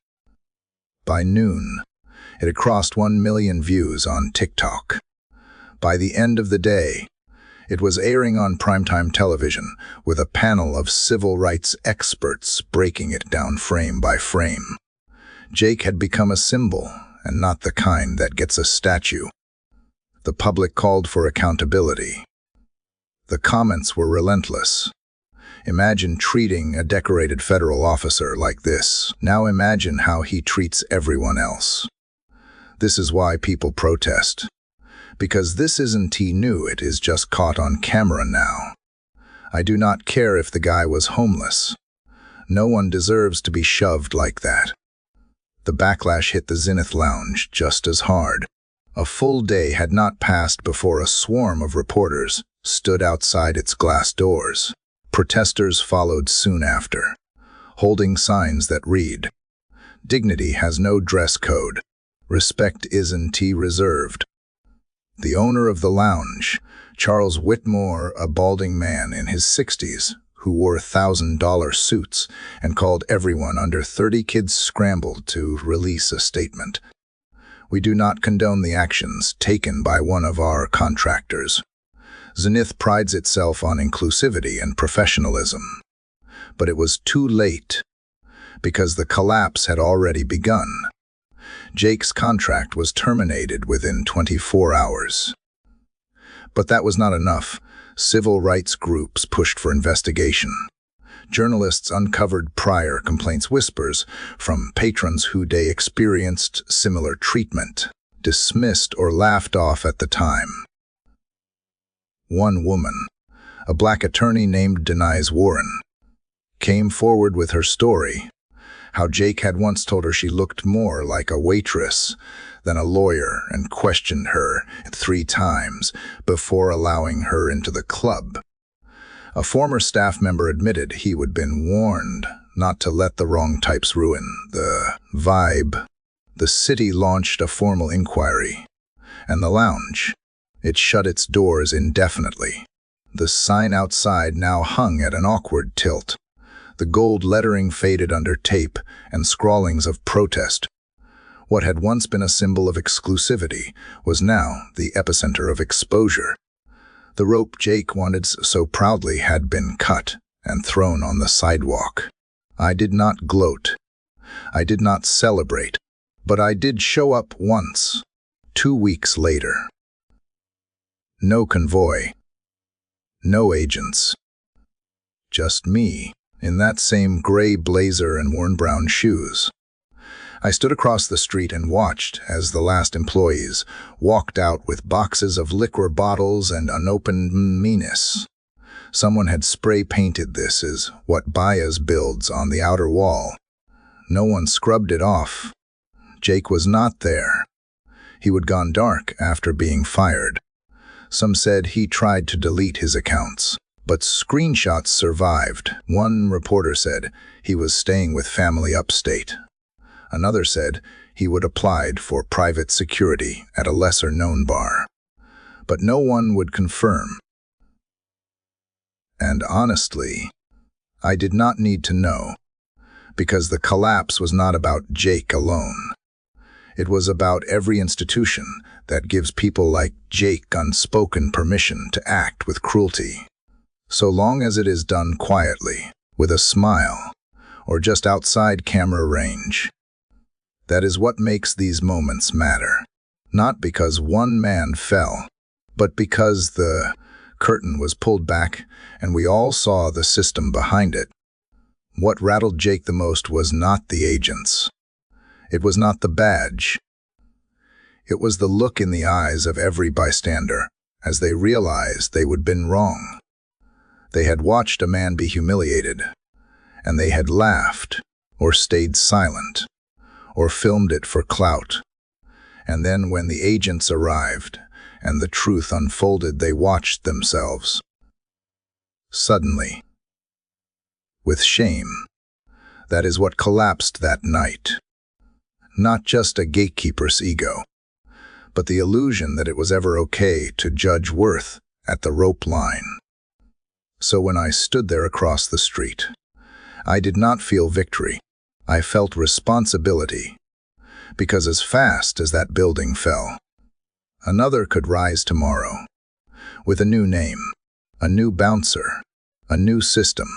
By noon, it had crossed 1 million views on TikTok. By the end of the day, it was airing on primetime television with a panel of civil rights experts breaking it down frame by frame. Jake had become a symbol, and not the kind that gets a statue. The public called for accountability. The comments were relentless. Imagine treating a decorated federal officer like this. Now imagine how he treats everyone else. This is why people protest. Because this isn't new, it is just caught on camera now. I do not care if the guy was homeless. No one deserves to be shoved like that. The backlash hit the Zenith Lounge just as hard. A full day had not passed before a swarm of reporters stood outside its glass doors. Protesters followed soon after, holding signs that read, "Dignity has no dress code. Respect isn't reserved." The owner of the lounge, Charles Whitmore, a balding man in his 60s, who wore $1,000 suits and called everyone under 30 kids, scrambled to release a statement. "We do not condone the actions taken by one of our contractors. Zenith prides itself on inclusivity and professionalism." But it was too late, because the collapse had already begun. Jake's contract was terminated within 24 hours. But that was not enough. Civil rights groups pushed for investigation. Journalists uncovered prior complaints, whispers from patrons who they experienced similar treatment, dismissed or laughed off at the time. One woman, a black attorney named Denise Warren, came forward with her story, how Jake had once told her she looked more like a waitress than a lawyer and questioned her 3 times before allowing her into the club. A former staff member admitted he had been warned not to let the wrong types ruin the vibe. The city launched a formal inquiry, and the lounge, it shut its doors indefinitely. The sign outside now hung at an awkward tilt. The gold lettering faded under tape and scrawlings of protest. What had once been a symbol of exclusivity was now the epicenter of exposure. The rope Jake wanted so proudly had been cut and thrown on the sidewalk. I did not gloat. I did not celebrate. But I did show up once, 2 weeks later. No convoy. No agents. Just me, in that same gray blazer and worn brown shoes. I stood across the street and watched as the last employees walked out with boxes of liquor bottles and unopened meanness. Someone had spray-painted this as what Baez builds on the outer wall. No one scrubbed it off. Jake was not there. He had gone dark after being fired. Some said he tried to delete his accounts, but screenshots survived. One reporter said he was staying with family upstate. Another said he would applied for private security at a lesser-known bar. But no one would confirm. And honestly, I did not need to know, because the collapse was not about Jake alone. It was about every institution that gives people like Jake unspoken permission to act with cruelty. So long as it is done quietly, with a smile, or just outside camera range. That is what makes these moments matter. Not because one man fell, but because the curtain was pulled back and we all saw the system behind it. What rattled Jake the most was not the agents. It was not the badge. It was the look in the eyes of every bystander as they realized they had been wrong. They had watched a man be humiliated, and they had laughed, or stayed silent, or filmed it for clout. And then when the agents arrived and the truth unfolded, they watched themselves. Suddenly, with shame, that is what collapsed that night. Not just a gatekeeper's ego, but the illusion that it was ever okay to judge worth at the rope line. So when I stood there across the street, I did not feel victory. I felt responsibility, because as fast as that building fell, another could rise tomorrow, with a new name, a new bouncer, a new system.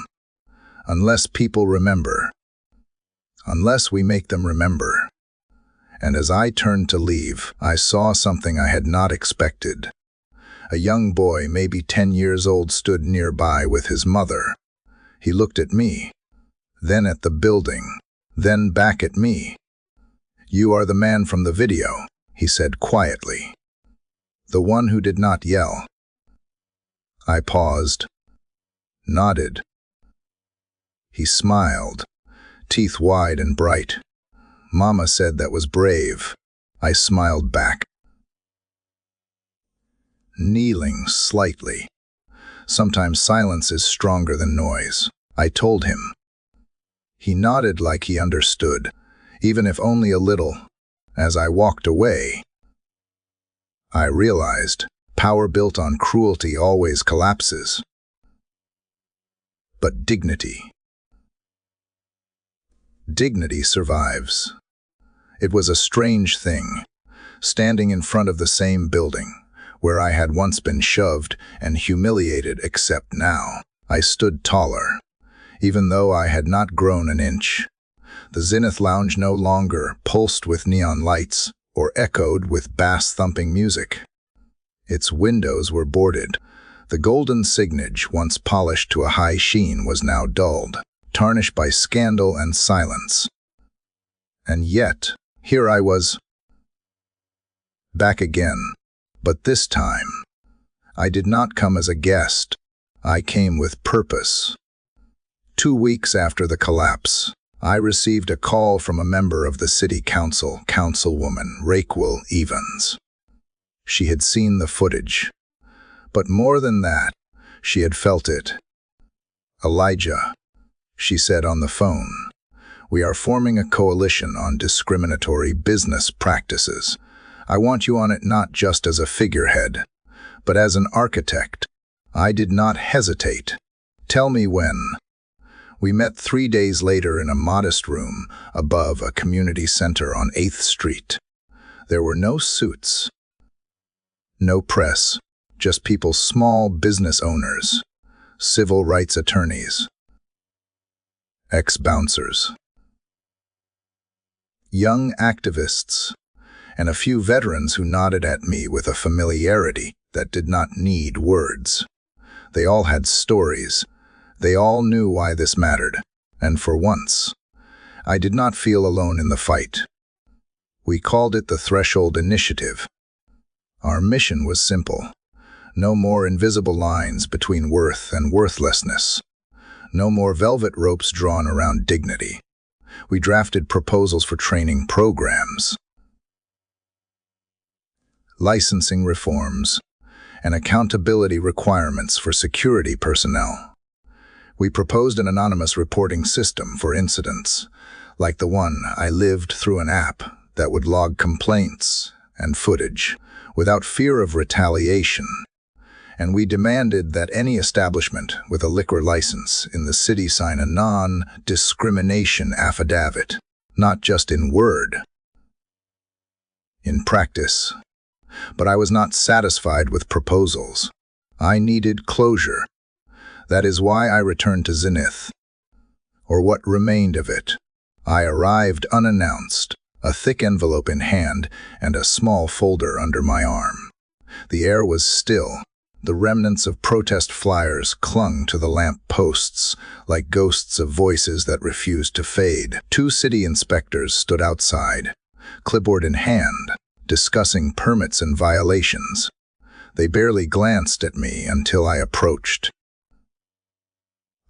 Unless people remember, unless we make them remember. And as I turned to leave, I saw something I had not expected. A young boy, maybe 10 years old, stood nearby with his mother. He looked at me, then at the building, then back at me. "You are the man from the video," he said quietly. "The one who did not yell." I paused, nodded. He smiled, teeth wide and bright. "Mama said that was brave." I smiled back, kneeling slightly. "Sometimes silence is stronger than noise," I told him. He nodded like he understood, even if only a little. As I walked away, I realized power built on cruelty always collapses. But dignity survives. It was a strange thing, standing in front of the same building, where I had once been shoved and humiliated, except now I stood taller, even though I had not grown an inch. The Zenith Lounge no longer pulsed with neon lights or echoed with bass-thumping music. Its windows were boarded. The golden signage, once polished to a high sheen, was now dulled, tarnished by scandal and silence. And yet, here I was, back again. But this time, I did not come as a guest. I came with purpose. 2 weeks after the collapse, I received a call from a member of the city council, Councilwoman Raquel Evans. She had seen the footage. But more than that, she had felt it. "Elijah," she said on the phone, "we are forming a coalition on discriminatory business practices. I want you on it not just as a figurehead, but as an architect." I did not hesitate. "Tell me when." We met 3 days later in a modest room above a community center on 8th Street. There were no suits, no press, just people, small business owners, civil rights attorneys, ex-bouncers, young activists, and a few veterans who nodded at me with a familiarity that did not need words. They all had stories. They all knew why this mattered, and for once, I did not feel alone in the fight. We called it the Threshold Initiative. Our mission was simple. No more invisible lines between worth and worthlessness. No more velvet ropes drawn around dignity. We drafted proposals for training programs, licensing reforms, and accountability requirements for security personnel. We proposed an anonymous reporting system for incidents, like the one I lived through, an app that would log complaints and footage without fear of retaliation. And we demanded that any establishment with a liquor license in the city sign a non-discrimination affidavit, not just in word, in practice. But I was not satisfied with proposals. I needed closure. That is why I returned to Zenith, or what remained of it. I arrived unannounced, a thick envelope in hand and a small folder under my arm. The air was still. The remnants of protest flyers clung to the lamp posts like ghosts of voices that refused to fade. 2 city inspectors stood outside, clipboard in hand, discussing permits and violations. They barely glanced at me until I approached.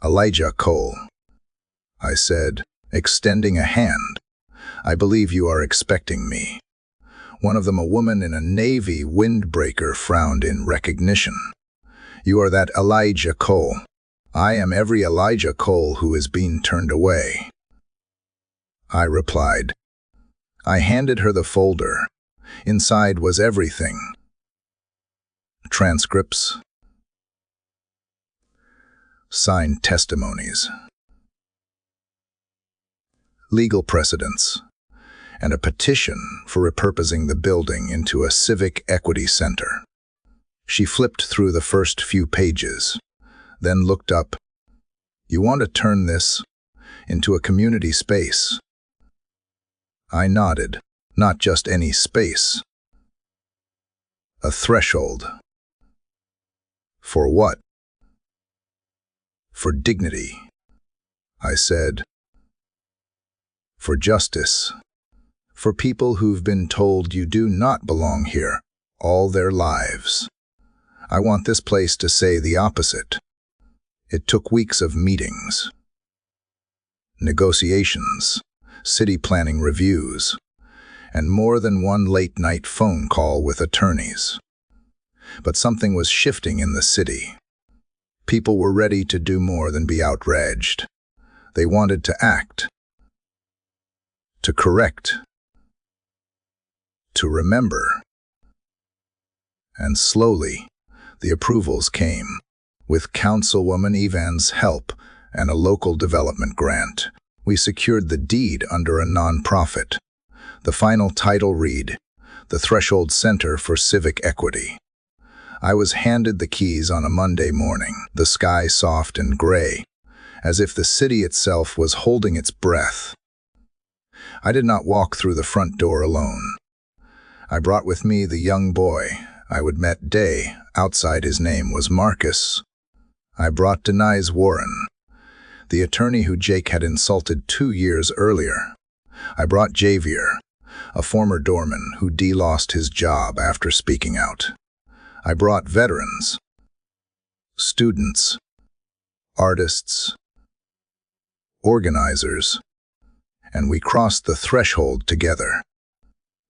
"Elijah Cole," I said, extending a hand. "I believe you are expecting me. One of them, a woman in a navy windbreaker, frowned in recognition. "You are that Elijah Cole." "I am every Elijah Cole who is being turned away," I replied. I handed her the folder. Inside was everything. Transcripts, signed testimonies, legal precedents, and a petition for repurposing the building into a civic equity center. She flipped through the first few pages, then looked up. "You want to turn this into a community space?" I nodded. "Not just any space. A threshold." "For what?" "For dignity," I said. "For justice. For people who've been told you do not belong here all their lives. I want this place to say the opposite." It took weeks of meetings, negotiations, city planning reviews, and more than one late-night phone call with attorneys. But something was shifting in the city. People were ready to do more than be outraged. They wanted to act, to correct, to remember. And slowly, the approvals came. With Councilwoman Evan's help and a local development grant, we secured the deed under a nonprofit. The final title read, "The Threshold Center for Civic Equity." I was handed the keys on a Monday morning, the sky soft and gray, as if the city itself was holding its breath. I did not walk through the front door alone. I brought with me the young boy I would met day. Outside, his name was Marcus. I brought Denise Warren, the attorney who Jake had insulted 2 years earlier. I brought Javier, a former doorman who lost his job after speaking out. I brought veterans, students, artists, organizers, and we crossed the threshold together.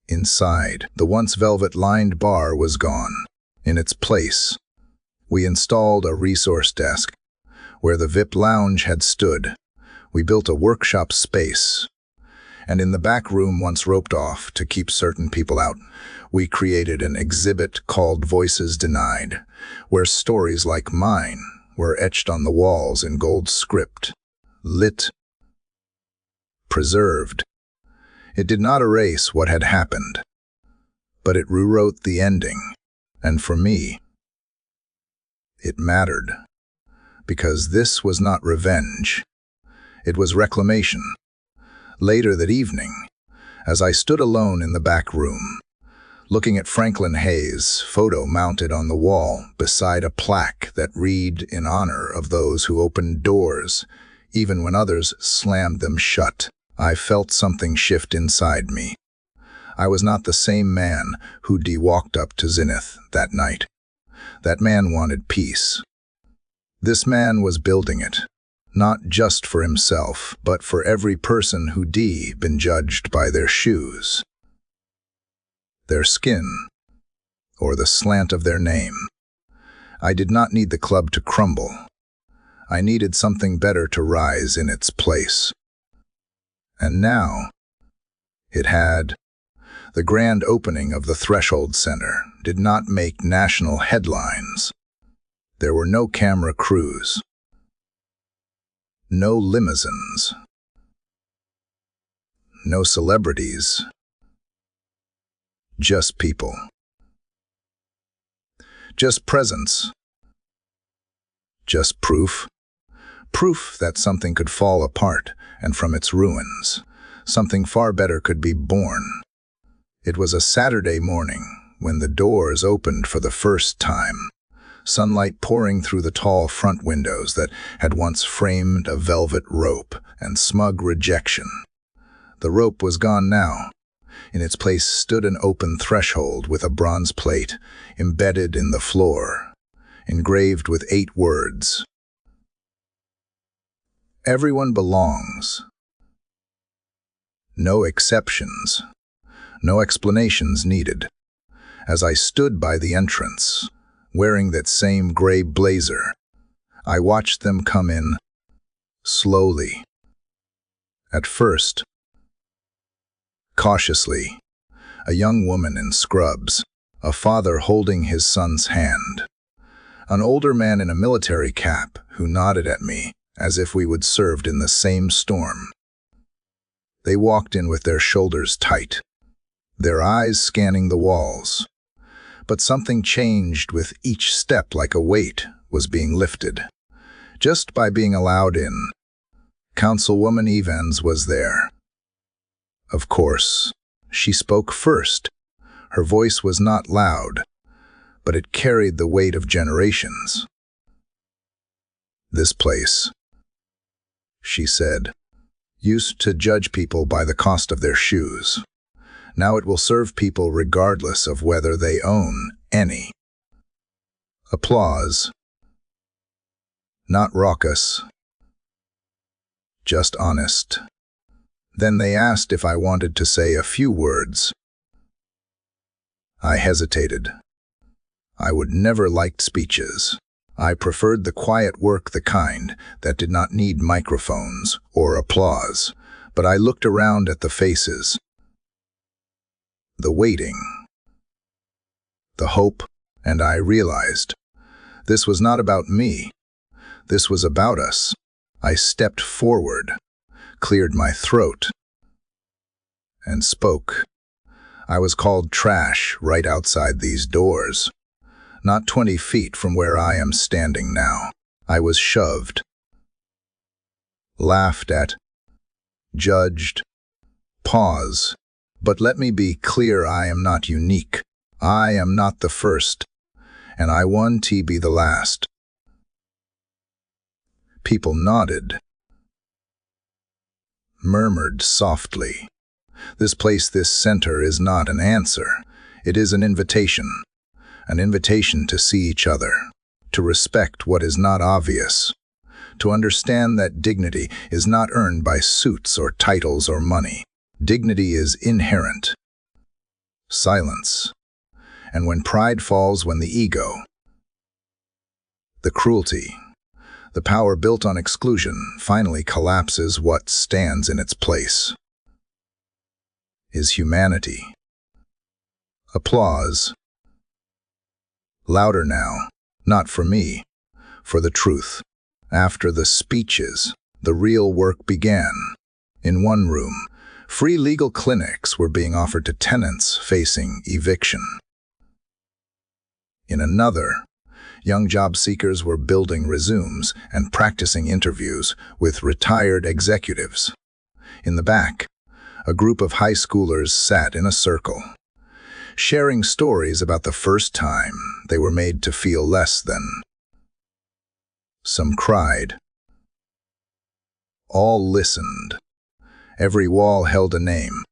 Inside, the once velvet-lined bar was gone. In its place, we installed a resource desk. Where the VIP lounge had stood, we built a workshop space. And in the back room, once roped off to keep certain people out, we created an exhibit called Voices Denied, where stories like mine were etched on the walls in gold script, lit, preserved. It did not erase what had happened, but it rewrote the ending. And for me, it mattered, because this was not revenge. It was reclamation. Later that evening, as I stood alone in the back room, looking at Franklin Hayes' photo mounted on the wall beside a plaque that read, "In honor of those who opened doors, even when others slammed them shut," I felt something shift inside me. I was not the same man who walked up to Zenith that night. That man wanted peace. This man was building it, not just for himself, but for every person who been judged by their shoes, their skin, or the slant of their name. I did not need the club to crumble. I needed something better to rise in its place. And now, it had. The grand opening of the Threshold Center did not make national headlines. There were no camera crews, no limousines, no celebrities, just people. Just presence. Just proof. Proof that something could fall apart, and from its ruins, something far better could be born. It was a Saturday morning when the doors opened for the first time, sunlight pouring through the tall front windows that had once framed a velvet rope and smug rejection. The rope was gone now. In its place stood an open threshold with a bronze plate embedded in the floor, engraved with 8 words. Everyone belongs. No exceptions. No explanations needed. As I stood by the entrance, wearing that same gray blazer, I watched them come in, slowly. At first, cautiously, a young woman in scrubs, a father holding his son's hand, an older man in a military cap who nodded at me as if we would served in the same storm. They walked in with their shoulders tight, their eyes scanning the walls. But something changed with each step, like a weight was being lifted. Just by being allowed in, Councilwoman Evans was there. Of course, she spoke first. Her voice was not loud, but it carried the weight of generations. "This place," she said, "used to judge people by the cost of their shoes. Now it will serve people regardless of whether they own any." Applause. Not raucous, just honest. Then they asked if I wanted to say a few words. I hesitated. I would never liked speeches. I preferred the quiet work, the kind that did not need microphones or applause. But I looked around at the faces, the waiting, the hope, and I realized this was not about me. This was about us. I stepped forward, cleared my throat, and spoke. I was called trash right outside these doors. Not 20 feet from where I am standing now. I was shoved, laughed at, judged. Pause. But let me be clear, I am not unique. I am not the first, and I won't be the last. People nodded, murmured softly. This place, this center, is not an answer. It is an invitation to see each other, to respect what is not obvious, to understand that dignity is not earned by suits or titles or money. Dignity is inherent. Silence. And when pride falls, when the ego, the cruelty, the power built on exclusion finally collapses, what stands in its place is humanity. Applause. Louder now, not for me, for the truth. After the speeches, the real work began. In one room, free legal clinics were being offered to tenants facing eviction. In another, young job seekers were building resumes and practicing interviews with retired executives. In the back, a group of high schoolers sat in a circle, sharing stories about the first time they were made to feel less than. Some cried. All listened. Every wall held a name.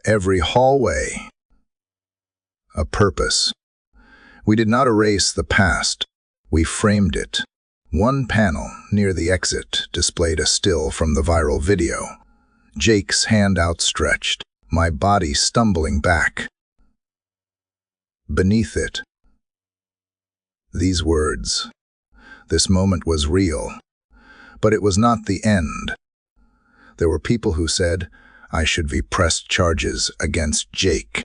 Every hallway, a purpose. We did not erase the past. We framed it. One panel near the exit displayed a still from the viral video. Jake's hand outstretched, my body stumbling back. Beneath it, these words. This moment was real, but it was not the end. There were people who said I should be pressed charges against Jake,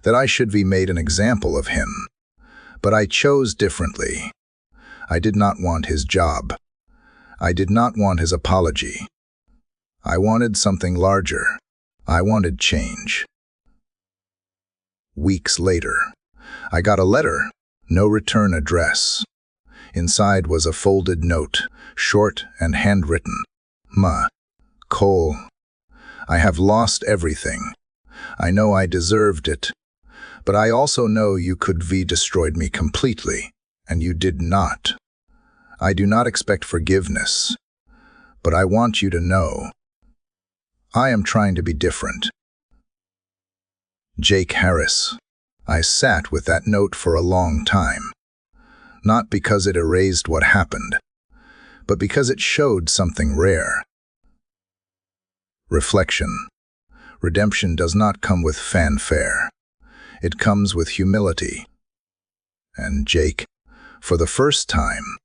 that I should be made an example of him. But I chose differently. I did not want his job. I did not want his apology. I wanted something larger. I wanted change. Weeks later, I got a letter, no return address. Inside was a folded note, short and handwritten. Ma, Cole, I have lost everything. I know I deserved it, but I also know you could have destroyed me completely, and you did not. I do not expect forgiveness, but I want you to know I am trying to be different. Jake Harris. I sat with that note for a long time, not because it erased what happened, but because it showed something rare. Reflection. Redemption does not come with fanfare. It comes with humility. And Jake, for the first time,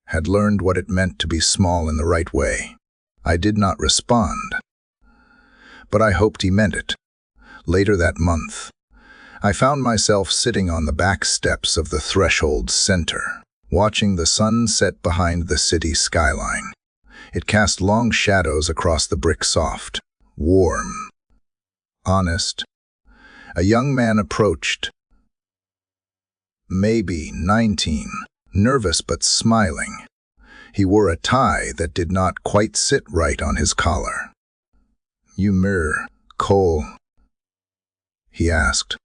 had learned what it meant to be small in the right way. I did not respond, but I hoped he meant it. Later that month, I found myself sitting on the back steps of the Threshold Center, watching the sun set behind the city skyline. It cast long shadows across the brick soft, warm, honest. A young man approached, maybe 19, nervous but smiling. He wore a tie that did not quite sit right on his collar. "You mirror, Cole?" he asked.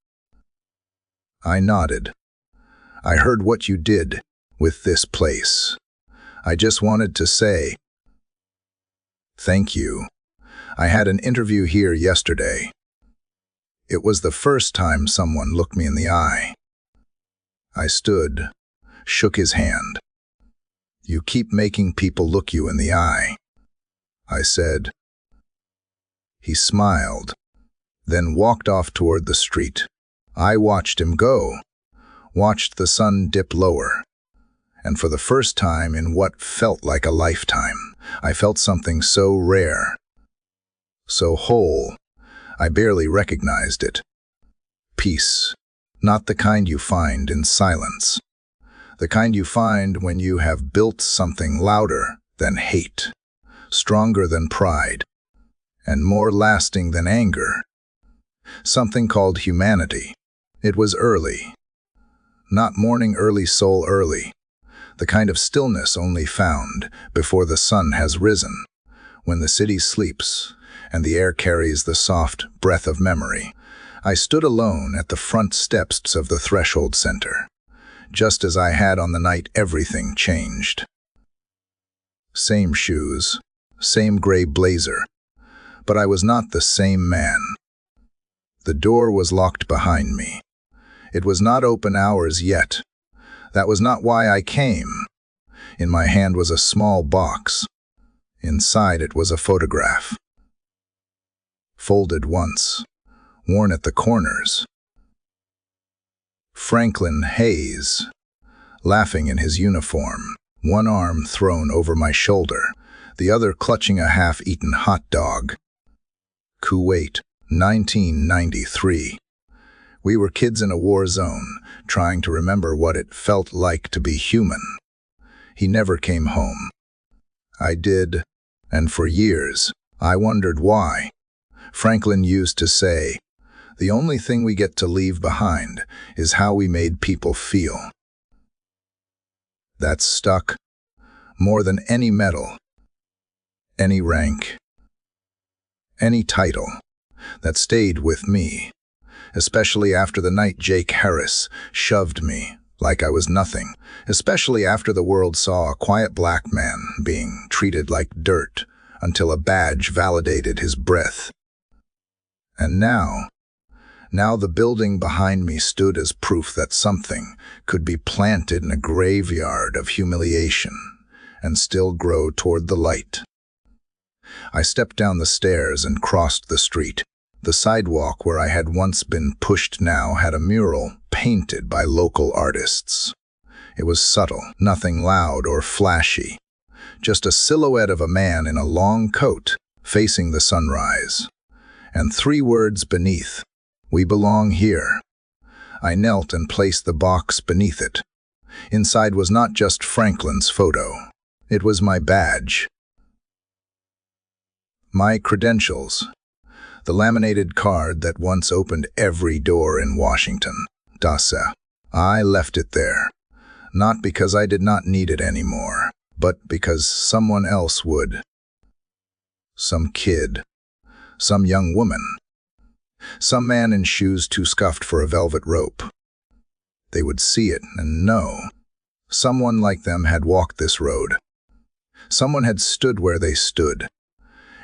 I nodded. "I heard what you did with this place. I just wanted to say thank you. I had an interview here yesterday. It was the first time someone looked me in the eye." I stood, shook his hand. "You keep making people look you in the eye," I said. He smiled, then walked off toward the street. I watched him go, watched the sun dip lower, and for the first time in what felt like a lifetime, I felt something so rare, so whole, I barely recognized it. Peace, not the kind you find in silence, the kind you find when you have built something louder than hate, stronger than pride, and more lasting than anger. Something called humanity. It was early. Not morning early soul early. The kind of stillness only found before the sun has risen, when the city sleeps and the air carries the soft breath of memory. I stood alone at the front steps of the Threshold Center, just as I had on the night everything changed. Same shoes, same gray blazer, but I was not the same man. The door was locked behind me. It was not open hours yet. That was not why I came. In my hand was a small box. Inside it was a photograph. Folded once, worn at the corners. Franklin Hayes, laughing in his uniform, one arm thrown over my shoulder, the other clutching a half-eaten hot dog. Kuwait, 1993. We were kids in a war zone, trying to remember what it felt like to be human. He never came home. I did, and for years, I wondered why. Franklin used to say, "The only thing we get to leave behind is how we made people feel." That stuck, more than any medal, any rank, any title. That stayed with me, especially after the night Jake Harris shoved me like I was nothing, especially after the world saw a quiet black man being treated like dirt until a badge validated his breath. And now the building behind me stood as proof that something could be planted in a graveyard of humiliation and still grow toward the light. I stepped down the stairs and crossed the street. The sidewalk where I had once been pushed now had a mural painted by local artists. It was subtle, nothing loud or flashy, just a silhouette of a man in a long coat facing the sunrise. And 3 words beneath, "We belong here." I knelt and placed the box beneath it. Inside was not just Franklin's photo. It was my badge. My credentials. The laminated card that once opened every door in Washington. DASA. I left it there, not because I did not need it anymore, but because someone else would. Some kid, some young woman, some man in shoes too scuffed for a velvet rope. They would see it and know. Someone like them had walked this road. Someone had stood where they stood,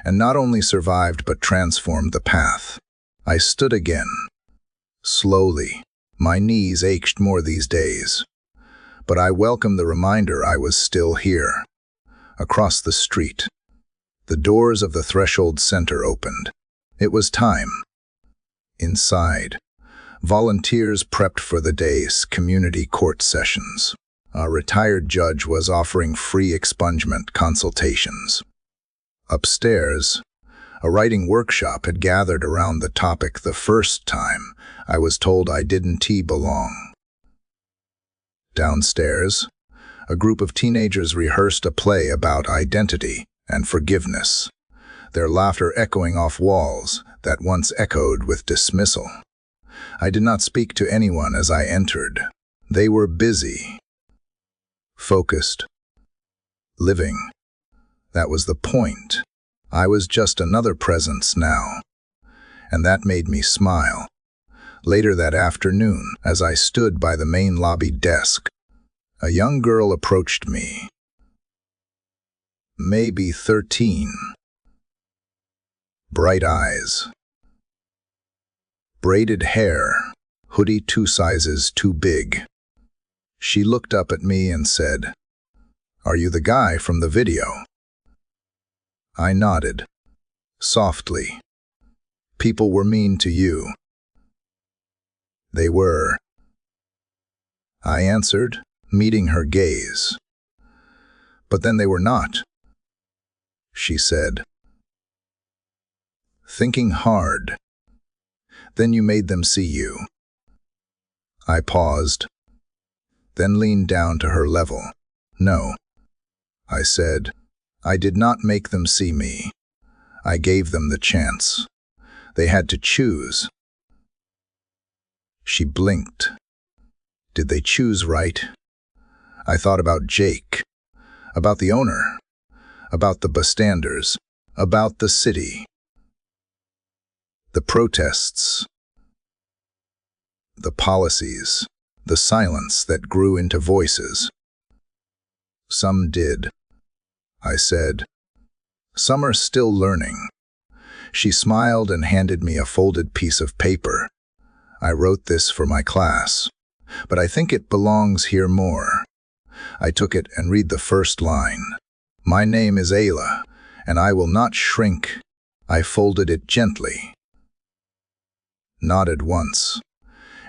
and not only survived but transformed the path. I stood again. Slowly. My knees ached more these days. But I welcomed the reminder I was still here. Across the street, the doors of the Threshold Center opened. It was time. Inside, volunteers prepped for the day's community court sessions. A retired judge was offering free expungement consultations. Upstairs, a writing workshop had gathered around the topic the first time I was told I didn't belong. Downstairs, a group of teenagers rehearsed a play about identity and forgiveness, their laughter echoing off walls that once echoed with dismissal. I did not speak to anyone as I entered. They were busy, focused, living. That was the point. I was just another presence now, and that made me smile. Later that afternoon, as I stood by the main lobby desk, a young girl approached me. Maybe 13. Bright eyes. Braided hair, hoodie 2 sizes too big. She looked up at me and said, "Are you the guy from the video?" I nodded, softly. "People were mean to you." "They were," I answered, meeting her gaze. "But then they were not," she said. Thinking hard. "Then you made them see you." I paused, then leaned down to her level. "No," I said. "I did not make them see me. I gave them the chance. They had to choose." She blinked. Did they choose right? I thought about Jake, about the owner, about the bystanders, about the city, the protests, the policies, the silence that grew into voices. Some did, I said. Some are still learning. She smiled and handed me a folded piece of paper. I wrote this for my class, but I think it belongs here more. I took it and read the first line. "My name is Ayla, and I will not shrink." I folded it gently, nodded once,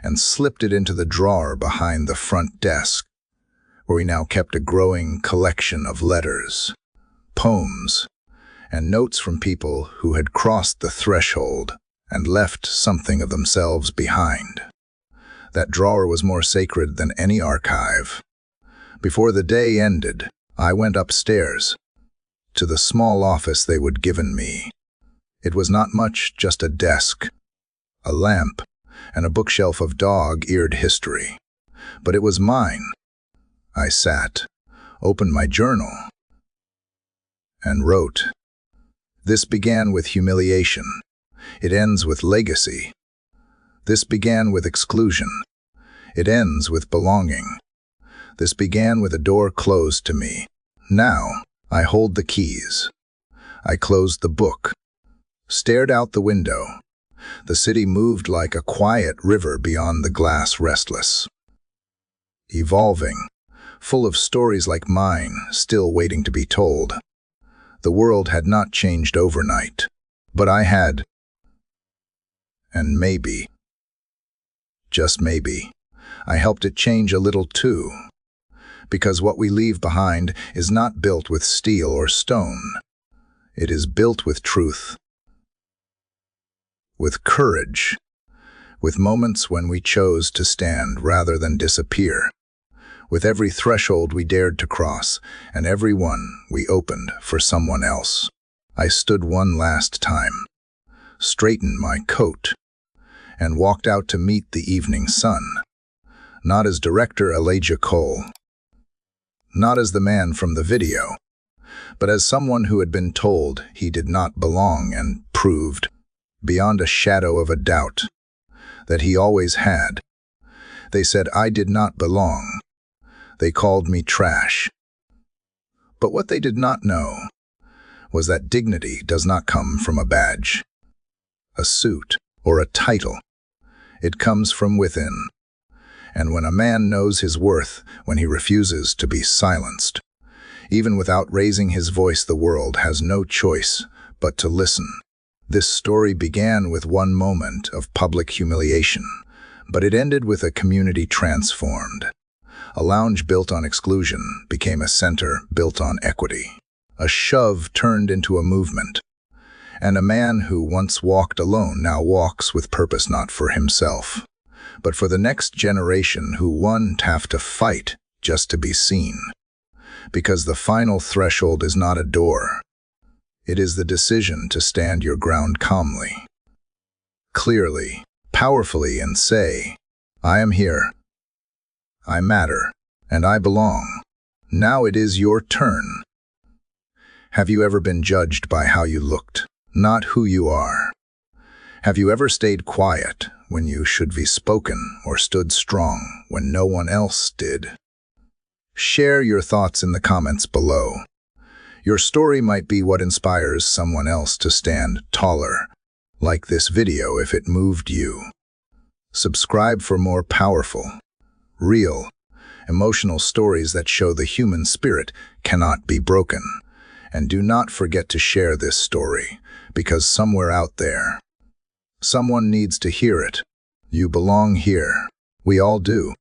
and slipped it into the drawer behind the front desk, where we now kept a growing collection of letters, poems, and notes from people who had crossed the threshold and left something of themselves behind. That drawer was more sacred than any archive. Before the day ended, I went upstairs, to the small office they would given me. It was not much, just a desk, a lamp, and a bookshelf of dog-eared history. But it was mine. I sat, opened my journal, and wrote. This began with humiliation. It ends with legacy. This began with exclusion. It ends with belonging. This began with a door closed to me. Now, I hold the keys. I closed the book, stared out the window. The city moved like a quiet river beyond the glass, restless, evolving, full of stories like mine, still waiting to be told. The world had not changed overnight, but I had. And maybe, just maybe, I helped it change a little too. Because what we leave behind is not built with steel or stone. It is built with truth, with courage, with moments when we chose to stand rather than disappear, with every threshold we dared to cross and every one we opened for someone else. I stood one last time, straightened my coat, and walked out to meet the evening sun, not as director Elijah Cole, not as the man from the video, but as someone who had been told he did not belong and proved, beyond a shadow of a doubt, that he always had. They said I did not belong. They called me trash. But what they did not know was that dignity does not come from a badge, a suit, or a title. It comes from within. And when a man knows his worth, when he refuses to be silenced, even without raising his voice, the world has no choice but to listen. This story began with one moment of public humiliation, but it ended with a community transformed. A lounge built on exclusion became a center built on equity. A shove turned into a movement. And a man who once walked alone now walks with purpose, not for himself, but for the next generation who won't have to fight just to be seen. Because the final threshold is not a door. It is the decision to stand your ground calmly, clearly, powerfully, and say, I am here, I matter, and I belong. Now it is your turn. Have you ever been judged by how you looked, not who you are? Have you ever stayed quiet when you should be spoken, or stood strong when no one else did? Share your thoughts in the comments below. Your story might be what inspires someone else to stand taller. Like this video if it moved you. Subscribe for more powerful, real, emotional stories that show the human spirit cannot be broken. And do not forget to share this story, because somewhere out there, someone needs to hear it. You belong here. We all do.